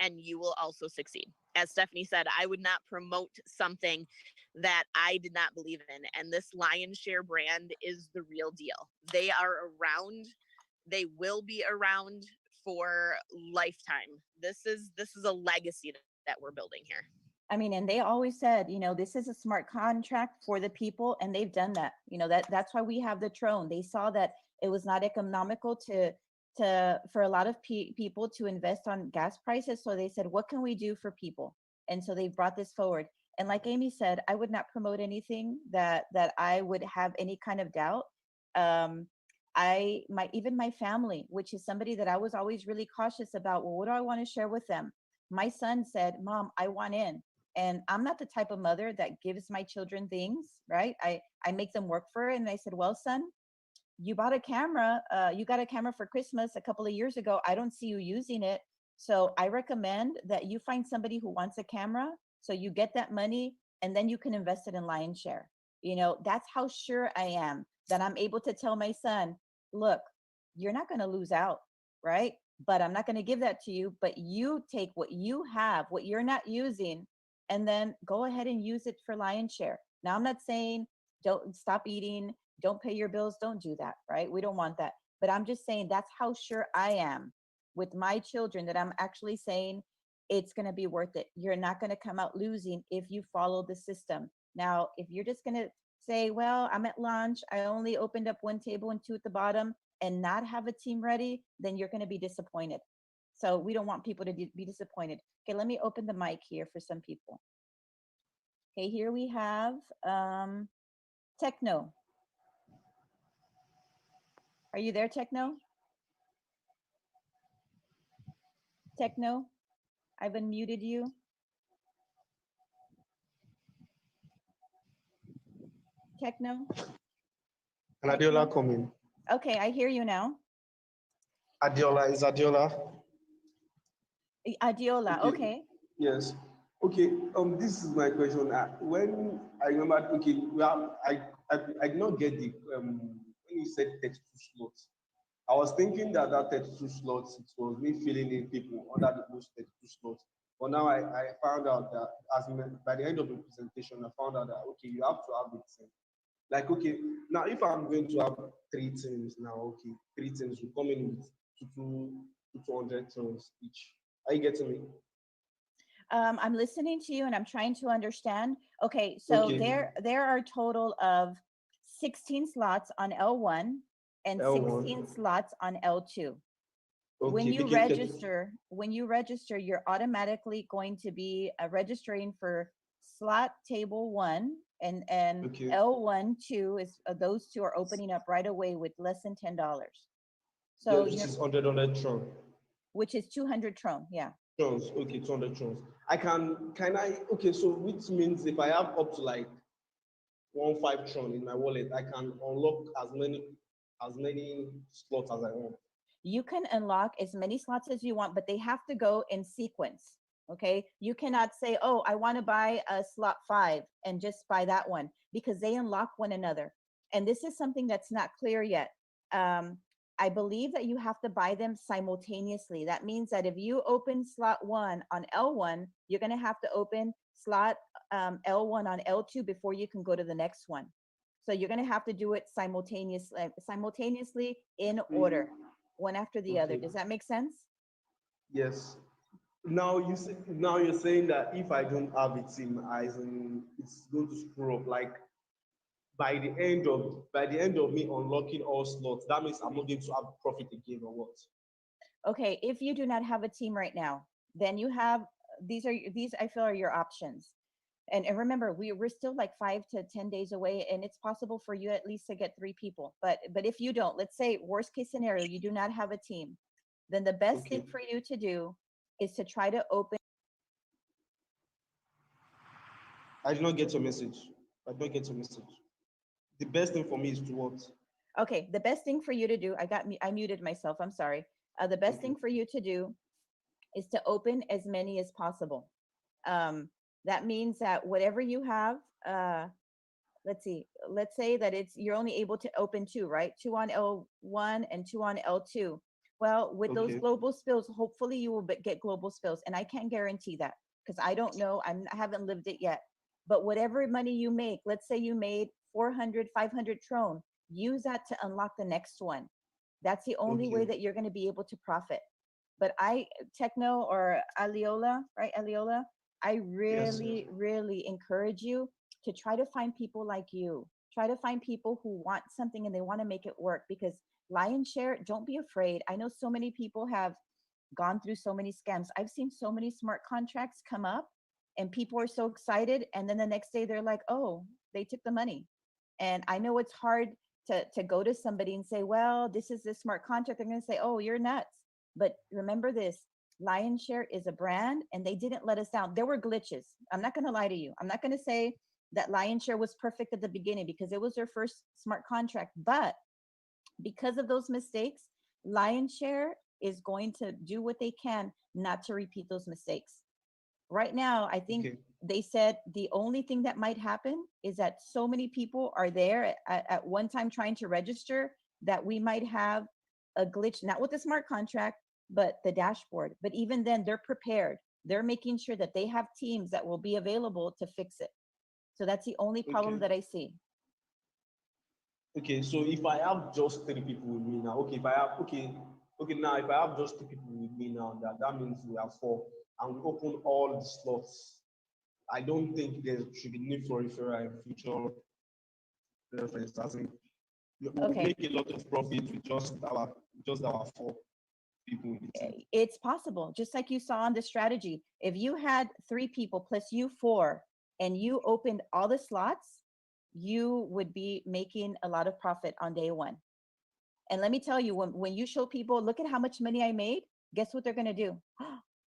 and you will also succeed. As Stephanie said, I would not promote something that I did not believe in. And this Lion's Share brand is the real deal. They are around. They will be around for lifetime. This is a legacy that we're building here. I mean, and they always said, you know, this is a smart contract for the people, and they've done that. You know, that's why we have the TRON. They saw that it was not economical for a lot of people to invest on gas prices. So they said, what can we do for people? And so they brought this forward. And like Amy said, I would not promote anything that I would have any kind of doubt. Even my family, which is somebody that I was always really cautious about. Well, what do I want to share with them? My son said, Mom, I want in. And I'm not the type of mother that gives my children things, right? I make them work for it. And I said, well, son, you bought a camera. You got a camera for Christmas a couple of years ago. I don't see you using it. So I recommend that you find somebody who wants a camera. So you get that money and then you can invest it in Lion's Share. You know, that's how sure I am that I'm able to tell my son, look, you're not going to lose out, right? But I'm not going to give that to you. But you take what you have, what you're not using, and then go ahead and use it for Lion's Share. Now, I'm not saying don't stop eating, don't pay your bills, don't do that, right? We don't want that. But I'm just saying that's how sure I am with my children that I'm actually saying it's going to be worth it. You're not going to come out losing if you follow the system. Now, if you're just going to say, well, I'm at lunch, I only opened up one table and two at the bottom and not have a team ready, then you're going to be disappointed. So we don't want people to be disappointed. Okay, let me open the mic here for some people. Okay, here we have Techno. Are you there, Techno? Techno, I've unmuted you. Techno? Can Adiola come in? Okay, I hear you now. Adiola, is Adiola? Adiola, okay. Yes. Okay, this is my question. When I remember, okay, well, I did not get the, when you said 32 slots, I was thinking that 32 slots, it was me filling in people under those 32 slots. But now I found out that by the end of the presentation, I found out that, okay, you have to have it. Like, okay, now if I'm going to have 3 teams now, okay, 3 teams will come in with 200 tons each. Are you getting me? I'm listening to you and I'm trying to understand. Okay, so okay. there are a total of 16 slots on L1 and L1. 16 slots on L2. Okay. When you register, you're automatically going to be registering for slot table 1 and okay. L1, 2 is those two are opening up right away with less than $10. So yeah, which is 100 TRON. Which is 200 TRON, yeah. TRONs, okay, 200 TRONs. Okay, so which means if I have up to like 15 TRON in my wallet, I can unlock as many slots as I want. You can unlock as many slots as you want, but they have to go in sequence. Okay, you cannot say, oh, I want to buy a slot 5 and just buy that one, because they unlock one another. And this is something that's not clear yet. I believe that you have to buy them simultaneously. That means that if you open slot 1 on L1, you're going to have to open slot L1 on L2 before you can go to the next one. So you're going to have to do it simultaneously in order, one after the other. Does that make sense? Yes. Now you're saying that if I don't have a team, it's going to screw up. Like by the end of me unlocking all slots, that means I'm not going to have profit again, or what? Okay, if you do not have a team right now, then you have these I feel are your options. And remember, we're still like 5 to 10 days away, and it's possible for you at least to get 3 people. But if you don't, let's say worst case scenario, you do not have a team, then the best thing for you to do is to try to open. I did not get your message. The best thing for me is to what? Okay, the best thing for you to do, I muted myself, I'm sorry. The best thing for you to do is to open as many as possible. That means that whatever you have, let's see, let's say that you're only able to open two, right? Two on L1 and two on L2. Well, with those Okay. global spills, hopefully you will get global spills. And I can't guarantee that because I don't know. I haven't lived it yet. But whatever money you make, let's say you made 400, 500 Tron, use that to unlock the next one. That's the only way Okay. that you're going to be able to profit. But Techno or Aliola, right? Aliola, I Yes. really encourage you to try to find people like you. Try to find people who want something and they want to make it work because lion share, don't be afraid. I know so many people have gone through so many scams. I've seen so many smart contracts come up and people are so excited. And then the next day they're like, oh, they took the money. And I know it's hard to go to somebody and say, well, this is the smart contract. They're going to say, oh, you're nuts. But remember this, Lionshare is a brand and they didn't let us down. There were glitches. I'm not going to lie to you. I'm not going to say that Lionshare was perfect at the beginning because it was their first smart contract. But because of those mistakes, Lionshare is going to do what they can not to repeat those mistakes. Right now, I think Okay. they said the only thing that might happen is that so many people are there at one time trying to register that we might have a glitch, not with the smart contract, but the dashboard. But even then, they're prepared. They're making sure that they have teams that will be available to fix it. So that's the only problem Okay. that I see. Okay. So if I have just three people with me now, okay, if I have okay now if I have just two people with me now, that means we have four, and we open all the slots. I don't think there should be need for referral in future reference. As in, we'll Okay. make a lot of profit with just our four people in the team. It's possible, just like you saw on the strategy. If you had three people plus you four and you opened all the slots, you would be making a lot of profit on day one. And let me tell you, when you show people, look at how much money I made, guess what they're going to do?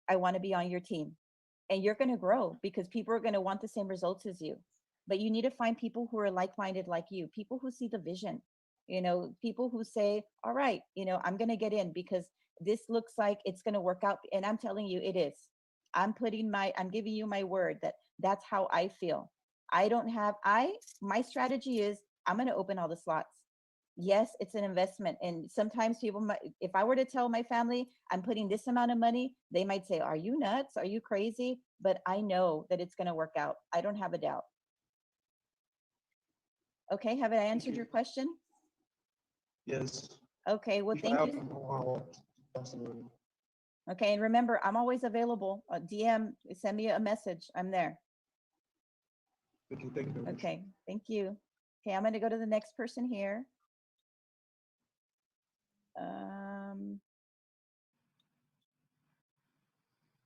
I want to be on your team. And you're going to grow because people are going to want the same results as you. But you need to find people who are like-minded like you, people who see the vision, people who say, all right, I'm going to get in because this looks like it's going to work out. And I'm telling you, it is. I'm giving you my word that that's how I feel. I don't have, my strategy is I'm going to open all the slots. Yes, it's an investment. And sometimes people might, if I were to tell my family I'm putting this amount of money, they might say, are you nuts? Are you crazy? But I know that it's going to work out. I don't have a doubt. Okay, have I answered Okay. your question? Yes. Okay, well, If I thank have you. wow, absolutely. Okay, and remember, I'm always available. DM, send me a message. I'm there. Okay, thank you very much. Okay, thank you. Okay, I'm going to go to the next person here.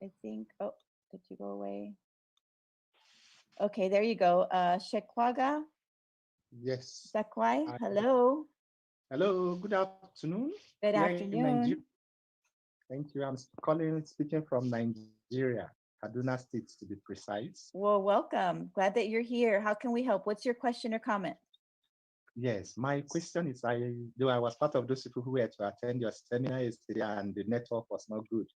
I think, oh, did you go away? Okay, there you go. Shekwaga Yes. Sakwai, Hi. hello. Hello. Good afternoon. Good Here in Nigeria. afternoon. Thank you. I'm speaking from Nigeria, Kaduna State to be precise. Well, welcome. Glad that you're here. How can we help? What's your question or comment? Yes. My question is, though I was part of those people who were to attend your seminar yesterday and the network was not good.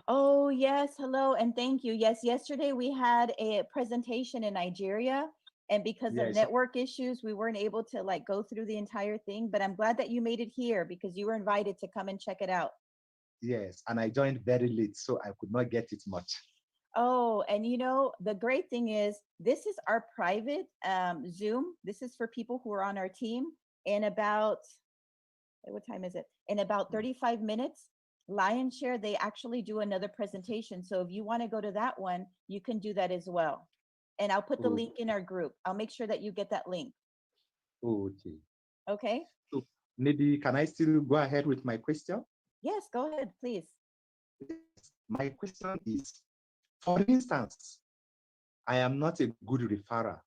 Oh, yes. Hello. And thank you. Yes. Yesterday we had a presentation in Nigeria. And because of Yes. network issues, we weren't able to go through the entire thing. But I'm glad that you made it here because you were invited to come and check it out. Yes. And I joined very late, so I could not get it much. Oh, and the great thing is this is our private Zoom. This is for people who are on our team. In about, what time is it? In about 35 minutes, Lionshare, they actually do another presentation. So if you want to go to that one, you can do that as well. And I'll put the link in our group. I'll make sure that you get that link. Okay. Okay? So maybe can I still go ahead with my question? Yes, go ahead, please. Yes. My question is, for instance, I am not a good referrer.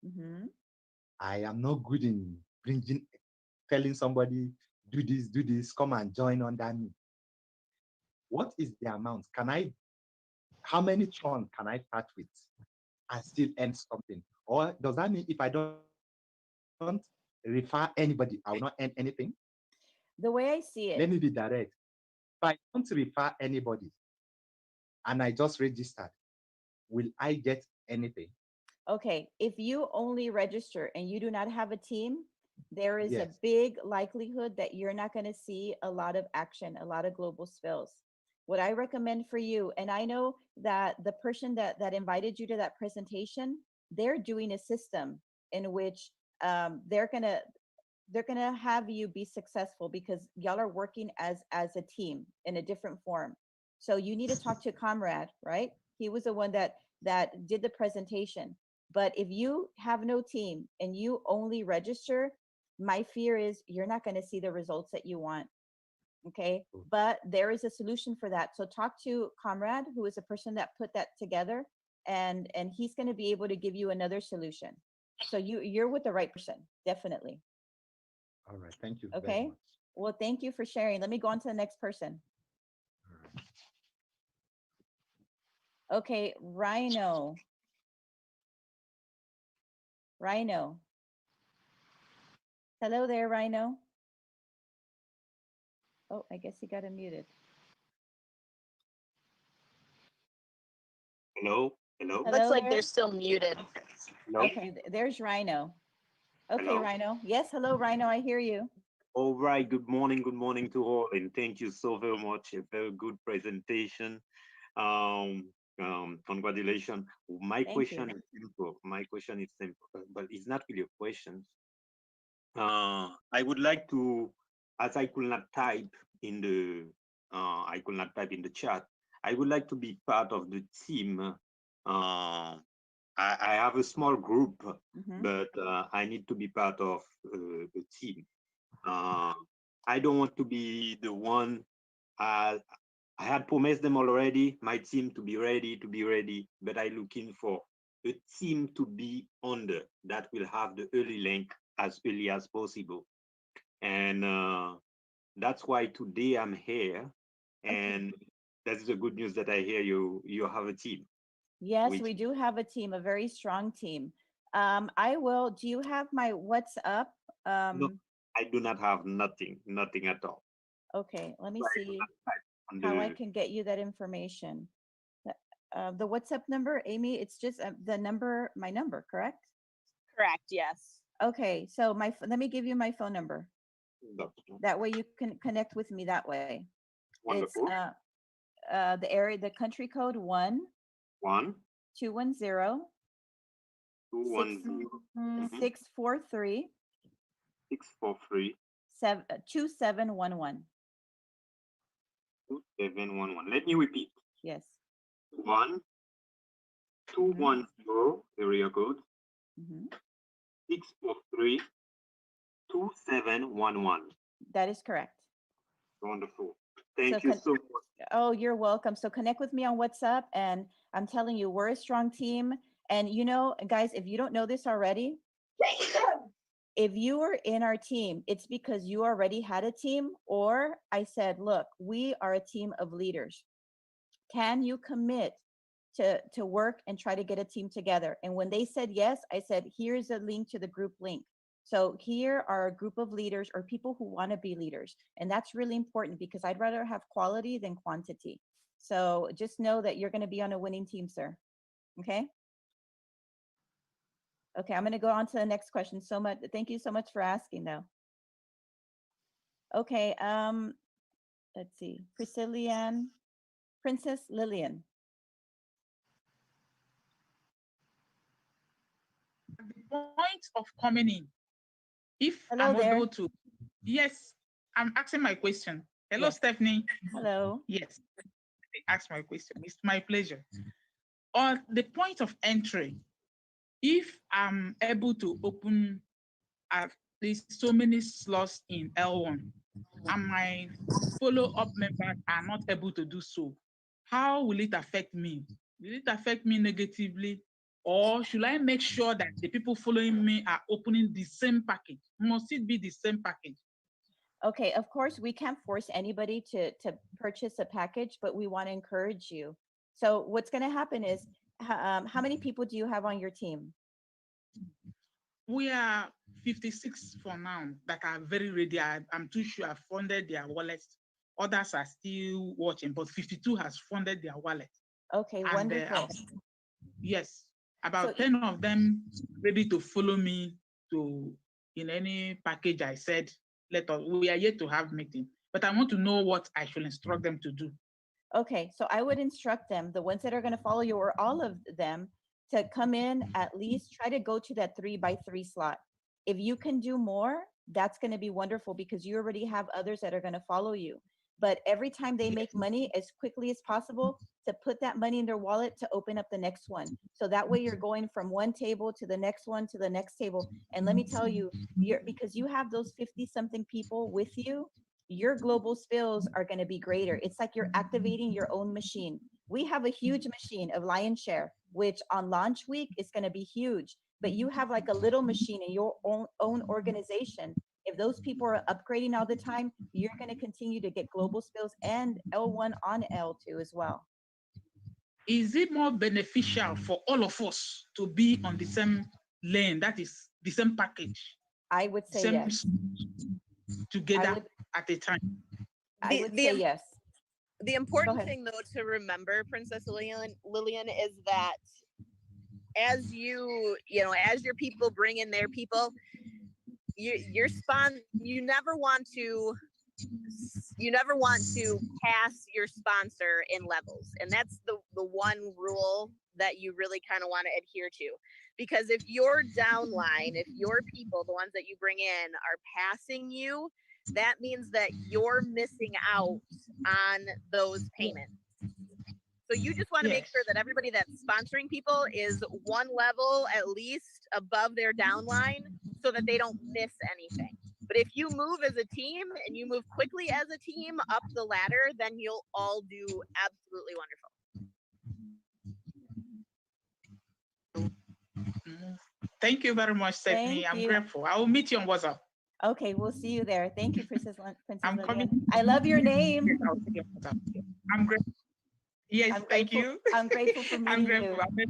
Mm-hmm. I am not good in telling somebody, do this, come and join under me. What is the amount? How many Tron can I start with and still earn something? Or does that mean if I don't refer anybody, I will not earn anything? The way I see it, Let me be direct. If I don't refer anybody, and I just registered, will I get anything? Okay, if you only register and you do not have a team, there is a Yes. big likelihood that you're not going to see a lot of action, a lot of global spills. What I recommend for you, and I know that the person that invited you to that presentation, they're doing a system in which they're gonna have you be successful because y'all are working as a team in a different form. So you need to talk to Comrade, right? He was the one that did the presentation. But if you have no team and you only register, my fear is you're not going to see the results that you want. Okay. But there is a solution for that. So talk to Comrade, who is the person that put that together, and he's going to be able to give you another solution. So you're with the right person, definitely. All right. Thank you very Okay. much. Well, thank you for sharing. Let me go on to the next person. All right. Okay, Rhino. Rhino. Hello there, Rhino. Oh, I guess he got unmuted. Hello, hello, Hello Looks like there. they're still muted. hello. Okay, there's Rhino. Okay, Hello. Rhino. Yes, hello, Rhino. I hear you. All right. Good morning to all, and thank you so very much. A very good presentation. Congratulations. My Thank question you. is simple. My question is simple, but it's not really a question. I would like to, as I could not type in the, I could not type in the chat. I would like to be part of the team. I have a small group, Mhm. but I need to be part of the team. I don't want to be the one. I had promised them already, my team to be ready, but I'm looking for a team to be under that will have the early link as early as possible. And that's why today I'm here. Okay. And that's the good news that I hear you have a team. Yes, Which we do have a team, a very strong team. Do you have my WhatsApp? no, I do not have nothing at all. Okay, let me So I do see not type on how I the can get you that information. The WhatsApp number, Amy, it's just the number, my number, correct? Correct, yes. Okay, so let me give you my phone number. document. That way you can connect with me that way. It's Wonderful. the country code 1 1 210 2 1 0 643 643 2711. 2711. Let me repeat. Yes. 1 210 area code Mhm. 643 2711. That is correct. Wonderful. So Thank you so much. oh, you're welcome. So connect with me on WhatsApp, and I'm telling you, we're a strong team. And you know, guys, if you don't know this already, if you are in our team, it's because you already had a team, or I said, look, we are a team of leaders. Can you commit to work and try to get a team together? And when they said yes, I said, here's a link to the group link. So here are a group of leaders or people who want to be leaders. And that's really important because I'd rather have quality than quantity. So just know that you're going to be on a winning team, sir. Okay. Okay, I'm going to go on to the next question. So much. Thank you so much for asking, though. Okay. Let's see. Princess Lillian. The point of coming in, if Hello I'm there. able to, yes, I'm asking my question. Hello, Yes. Stephanie. Hello. Yes, let me ask my question. It's my pleasure. On the point of entry, if I'm able to open at least so many slots in L1 and my follow-up members are not able to do so, how will it affect me? Will it affect me negatively? Or should I make sure that the people following me are opening the same package? Must it be the same package? Okay, of course, we can't force anybody to purchase a package, but we want to encourage you. So what's going to happen is, how many people do you have on your team? We are 56 for now that are very ready. I'm too sure I've funded their wallets. Others are still watching, but 52 has funded their wallet. Okay, And wonderful. yes, about So 10 of them ready to follow me to in any package I said, we are yet to have meeting, but I want to know what I should instruct them to do. okay, so I would instruct them, the ones that are going to follow you, or all of them, to come in, at least try to go to that 3x3 slot. If you can do more, that's going to be wonderful, because you already have others that are going to follow you. But every time they make money, as quickly as possible, to put that money in their wallet to open up the next one. So that way you're going from one table to the next one to the next table. And let me tell you, because you have those 50 something people with you, your global spills are going to be greater. It's like you're activating your own machine. We have a huge machine of Lion Share, which on launch week is going to be huge. But you have like a little machine in your own organization. If those people are upgrading all the time, you're going to continue to get global spills and L1 on L2 as well. Is it more beneficial for all of us to be on the same lane, that is the same package, I would say same yes. together at a time? I would say yes. The important thing, though, to remember, Princess Lillian, is that as you your people bring in their people, you never want to pass your sponsor in levels, and that's the one rule that you really kind of want to adhere to. Because if your downline, if your people, the ones that you bring in, are passing you, that means that you're missing out on those payments. So you just want to make sure that everybody that's sponsoring people is one level at least above their downline, so that they don't miss anything. But if you move as a team and you move quickly as a team up the ladder, then you'll all do absolutely wonderful. Thank you very much, Stephanie. I'm grateful. I will meet you on WhatsApp. Okay, we'll see you there. Thank you, Princess I'm coming. I love your name. I'm grateful. Yes, thank you. I'm grateful for meeting I'm grateful. you. I'm a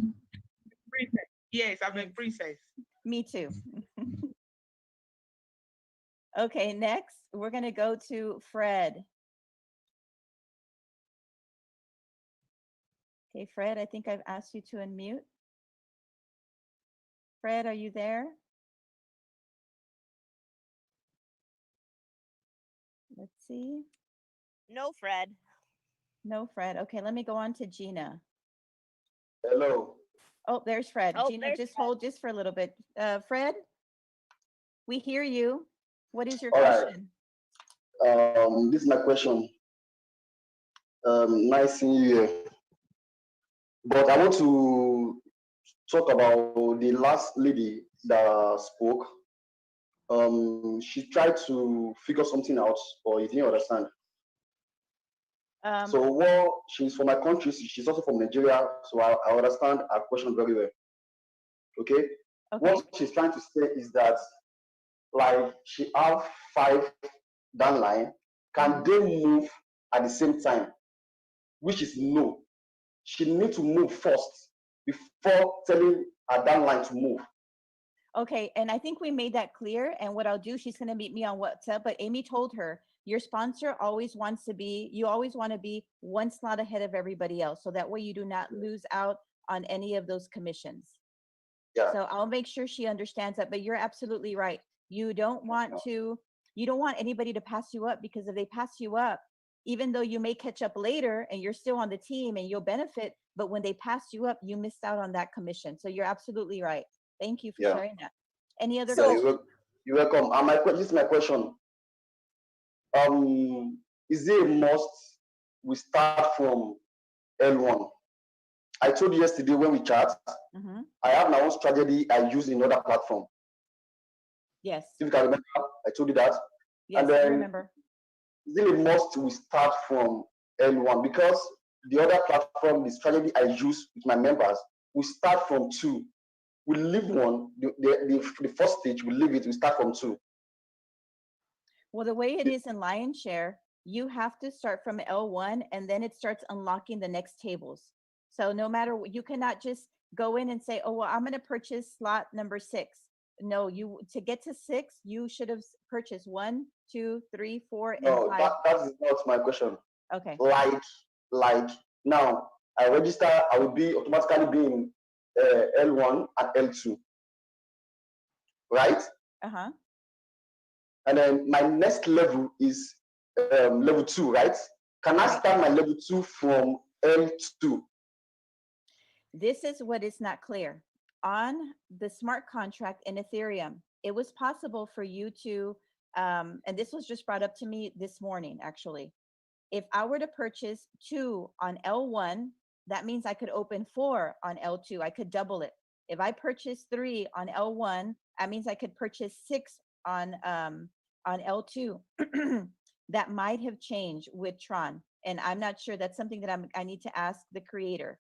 princess. Yes, I'm a princess. Me too. Okay, next we're going to go to Fred. Okay, Fred, I think I've asked you to unmute. Fred, are you there? Let's see. No, Fred. No, Fred. Okay, let me go on to Gina. Hello. Oh, there's Fred. Oh, Gina, just hold just for a little bit. Fred, we hear you. What is your question? Right. This is my question. Nice seeing you here. But I want to talk about the last lady that spoke. She tried to figure something out, or you didn't understand. So well, she's from my country. She's also from Nigeria, so I understand her question very well. Okay? What she's trying to say is that, like, she have 5 downline. Can they move at the same time? Which is no. She needs to move first before telling her downline to move. Okay, and I think we made that clear. And what I'll do, she's going to meet me on WhatsApp. But Amy told her, your sponsor always wants to be, you always want to be one slot ahead of everybody else. So that way you do not lose out on any of those commissions. Yeah. So I'll make sure she understands that. But you're absolutely right. You don't want anybody to pass you up, because if they pass you up, even though you may catch up later and you're still on the team and you'll benefit, but when they pass you up, you missed out on that commission. So you're absolutely right. Thank you for sharing that. Any other questions? You're welcome. This is my question. Is it a must we start from L1? I told you yesterday when we chat, I have my own strategy I use in other platform. Yes. If you can remember, I told you that. Yes, and then, I remember. Is it a must we start from L1? Because the other platform, the strategy I use with my members, we start from 2. We leave 1, the first stage, we leave it, we start from 2. Well, the way it is in Lion Share, you have to start from L1 and then it starts unlocking the next tables. So no matter what, you cannot just go in and say, oh, well, I'm going to purchase slot number 6. No, to get to 6, you should have purchased 1, 2, 3, 4, and 5. That is not my question. Okay. Like now, I register, I will be automatically be in L1 and L2, right? Uh-huh. And then my next level is level 2, right? Can I Right. start my level 2 from L2? This is what is not clear. On the smart contract in Ethereum, it was possible for you to, and this was just brought up to me this morning, actually. If I were to purchase 2 on L1, that means I could open 4 on L2. I could double it. If I purchase 3 on L1, that means I could purchase 6 on L2. That might have changed with Tron, and I'm not sure. That's something that I need to ask the creator,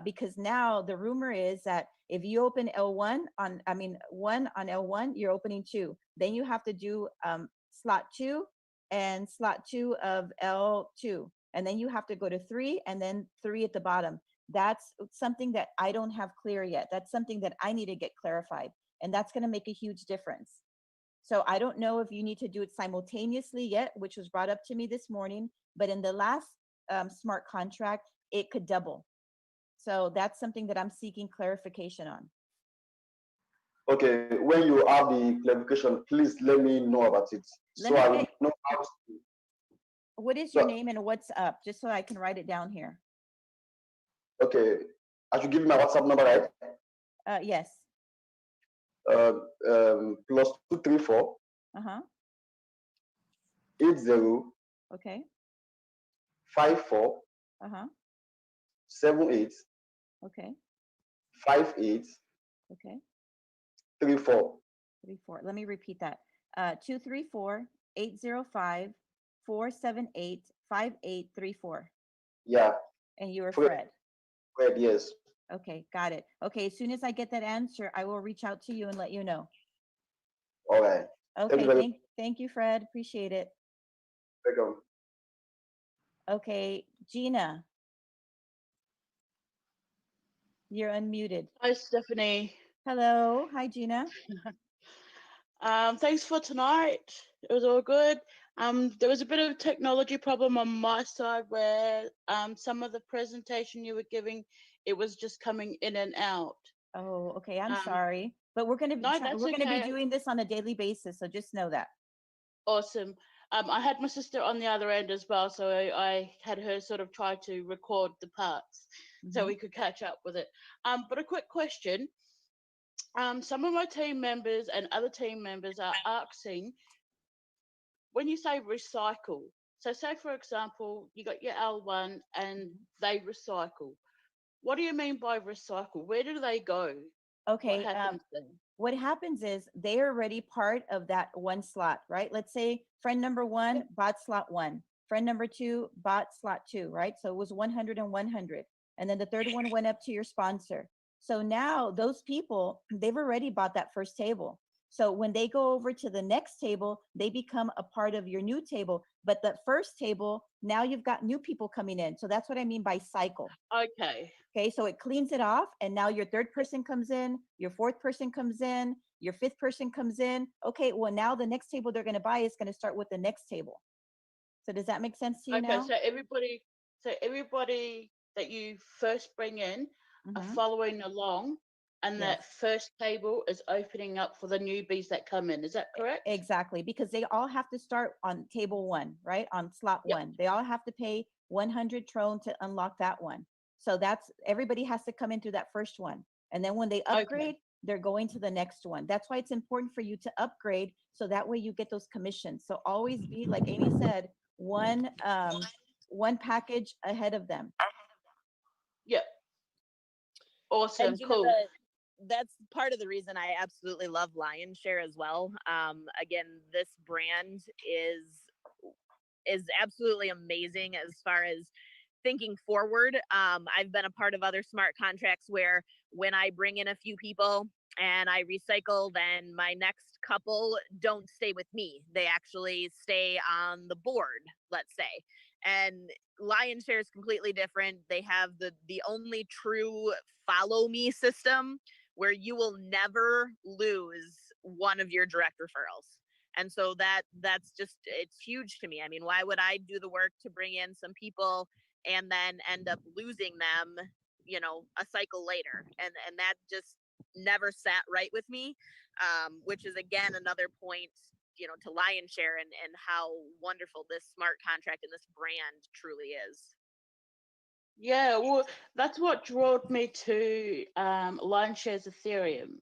because now the rumor is that if you open L1 on, I mean, 1 on L1, you're opening 2. Then you have to do slot 2 and slot 2 of L2. And then you have to go to 3 and then 3 at the bottom. That's something that I don't have clear yet. That's something that I need to get clarified. And that's going to make a huge difference. So I don't know if you need to do it simultaneously yet, which was brought up to me this morning. But in the last smart contract, it could double. So that's something that I'm seeking clarification on. Okay, when you have the clarification, please let me know about it. So I will know how to. What is your name and what's up? Just so I can write it down here. Okay, I should give you my WhatsApp number, right? Yes. +234. 80. Okay. 54. 78. Okay. 58. Okay. 34. 34. Let me repeat that. 234-805-478-5834. Yeah. And you are Fred. Fred, yes. Okay, got it. Okay, as soon as I get that answer, I will reach out to you and let you know. All right. Okay, thank you, Fred. Appreciate it. Welcome. Okay, Gina. You're unmuted. Hi, Stephanie. Hello. Hi, Gina. Thanks for tonight. It was all good. There was a bit of a technology problem on my side where some of the presentation you were giving, it was just coming in and out. Oh, okay. I'm sorry, but we're gonna be doing this on a daily basis, so just know that. Awesome. I had my sister on the other end as well, so I had her sort of try to record the parts so we could catch up with it. But a quick question. Some of my team members and other team members are asking, when you say recycle, so say for example, you got your L1 and they recycle. What do you mean by recycle? Where do they go? Okay. What happens then? What happens is they are already part of that one slot, right? Let's say friend number 1 bought slot 1, friend number 2 bought slot 2, right? So it was 100 and 100. And then the third one went up to your sponsor. So now those people, they've already bought that first table. So when they go over to the next table, they become a part of your new table. But the first table, now you've got new people coming in. So that's what I mean by cycle. Okay. Okay, so it cleans it off, and now your third person comes in, your fourth person comes in, your fifth person comes in. Okay, well, now the next table they're going to buy is going to start with the next table. So does that make sense to you now? Okay, so everybody that you first bring in are following along, and that first table is opening up for the newbies that come in. Is that correct? Exactly, because they all have to start on table 1, right? On slot 1. They all have to pay 100 TRON to unlock that one. So that's, everybody has to come in through that first one. And then when they upgrade, they're going to the next one. That's why it's important for you to upgrade, so that way you get those commissions. So always be, like Amy said, one package ahead of them. Yeah. Awesome. And, cool. That's part of the reason I absolutely love Lionshare as well. Again, this brand is absolutely amazing as far as thinking forward. I've been a part of other smart contracts where when I bring in a few people and I recycle, then my next couple don't stay with me. They actually stay on the board, let's say. And Lionshare is completely different. They have the only true follow me system where you will never lose one of your direct referrals. And so that's just, it's huge to me. I mean, why would I do the work to bring in some people and then end up losing them, a cycle later. And that just never sat right with me, which is again another point, to Lion Share and how wonderful this smart contract and this brand truly is. Yeah, well, that's what drew me to Lionshare's Ethereum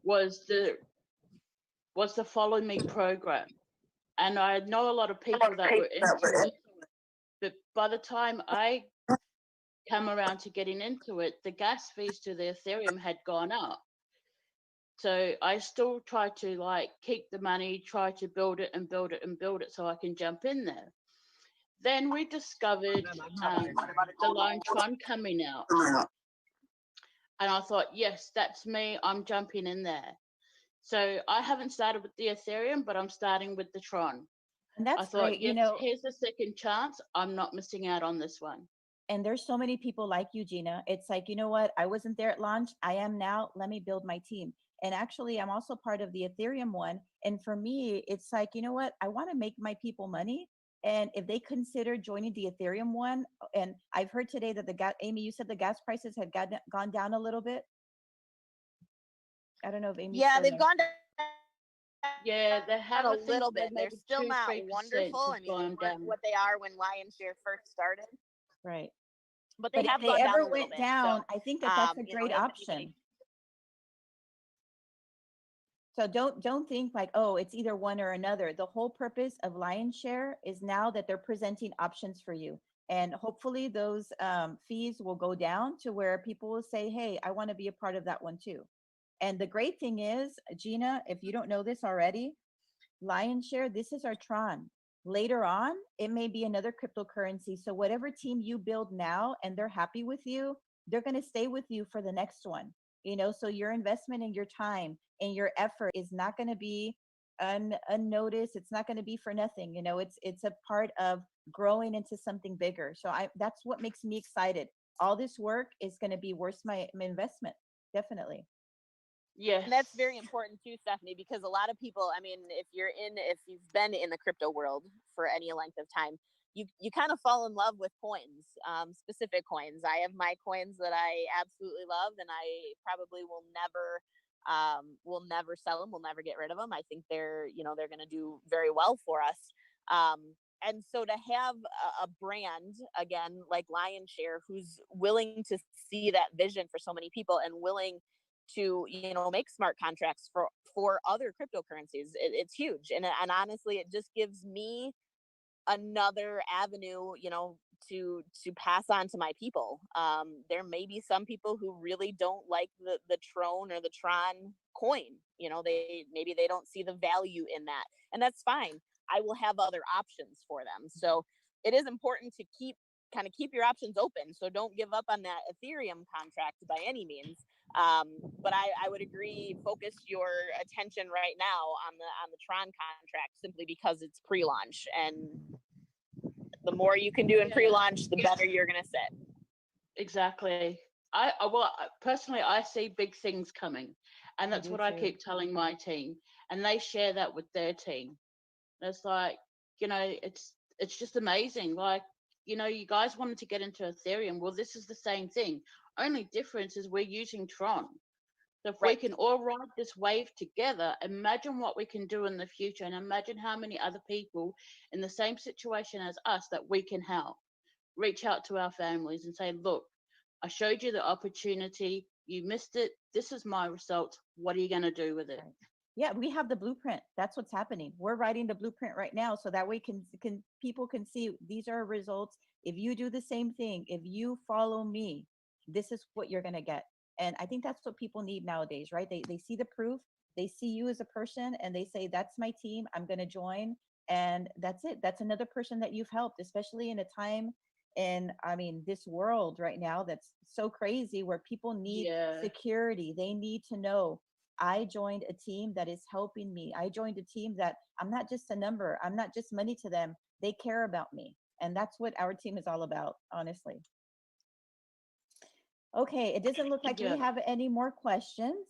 was the Follow Me program, and I know a lot of people that were into it, but by the time I come around to getting into it, the gas fees to the Ethereum had gone up. So I still try to keep the money, try to build it and build it and build it so I can jump in there. Then we discovered the Line TRON coming out. And I thought, yes, that's me. I'm jumping in there. So I haven't started with the Ethereum, but I'm starting with the TRON. And that's I thought, great. yes, here's a second chance. I'm not missing out on this one. And there's so many people like you, Gina. It's like, you know what? I wasn't there at launch. I am now. Let me build my team. And actually, I'm also part of the Ethereum one. And for me, it's like, you know what? I want to make my people money. And if they consider joining the Ethereum one, and I've heard today that Amy, you said the gas prices had gone down a little bit. I don't know if Amy. Yeah, they've gone down. Yeah, they have a little bit. They're still not 2-3% wonderful. I mean, they weren't what they are when Lion Share first started. Right. But they have if they gone ever down a went bit, down, so, I think that's a great option. So don't think like, oh, it's either one or another. The whole purpose of Lion Share is now that they're presenting options for you. And hopefully those fees will go down to where people will say, hey, I want to be a part of that one too. And the great thing is, Gina, if you don't know this already, Lion Share, this is our TRON. Later on, it may be another cryptocurrency. So whatever team you build now and they're happy with you, they're going to stay with you for the next one. So your investment and your time and your effort is not going to be unnoticed. It's not going to be for nothing. It's a part of growing into something bigger. So that's what makes me excited. All this work is going to be worth my investment. Definitely. Yeah, and that's very important too, Stephanie, because a lot of people, I mean, if you've been in the crypto world for any length of time, you kind of fall in love with coins, specific coins. I have my coins that I absolutely love, and I probably will never sell them. We'll never get rid of them. I think they're going to do very well for us. And so to have a brand, again, like Lion Share, who's willing to see that vision for so many people and willing to make smart contracts for other cryptocurrencies, it's huge. And honestly, it just gives me another avenue to pass on to my people. There may be some people who really don't like the TRON or the TRON coin. Maybe they don't see the value in that, and that's fine. I will have other options for them. So it is important to keep your options open. So don't give up on that Ethereum contract by any means. But I would agree, focus your attention right now on the TRON contract, simply because it's pre-launch, and the more you can do in pre-launch, the better you're going to sit. Exactly. Personally, I see big things coming, and that's what I keep telling my team, and they share that with their team. It's like, it's just amazing. Like, you guys wanted to get into Ethereum. Well, this is the same thing. Only difference is we're using TRON. So if we can all ride this wave together, imagine what we can do in the future, and imagine how many other people in the same situation as us that we can help. Reach out to our families and say, look, I showed you the opportunity. You missed it. This is my result. What are you going to do with it? Yeah, we have the blueprint. That's what's happening. We're writing the blueprint right now, so that way people can see these are results. If you do the same thing, if you follow me, this is what you're going to get. And I think that's what people need nowadays, right? They see the proof, they see you as a person, and they say, that's my team, I'm going to join. And that's it. That's another person that you've helped, especially in a time in, this world right now that's so crazy, where people need security. They need to know, I joined a team that is helping me. I joined a team that I'm not just a number. I'm not just money to them. They care about me. And that's what our team is all about, honestly. Okay, it doesn't look like we have any more questions.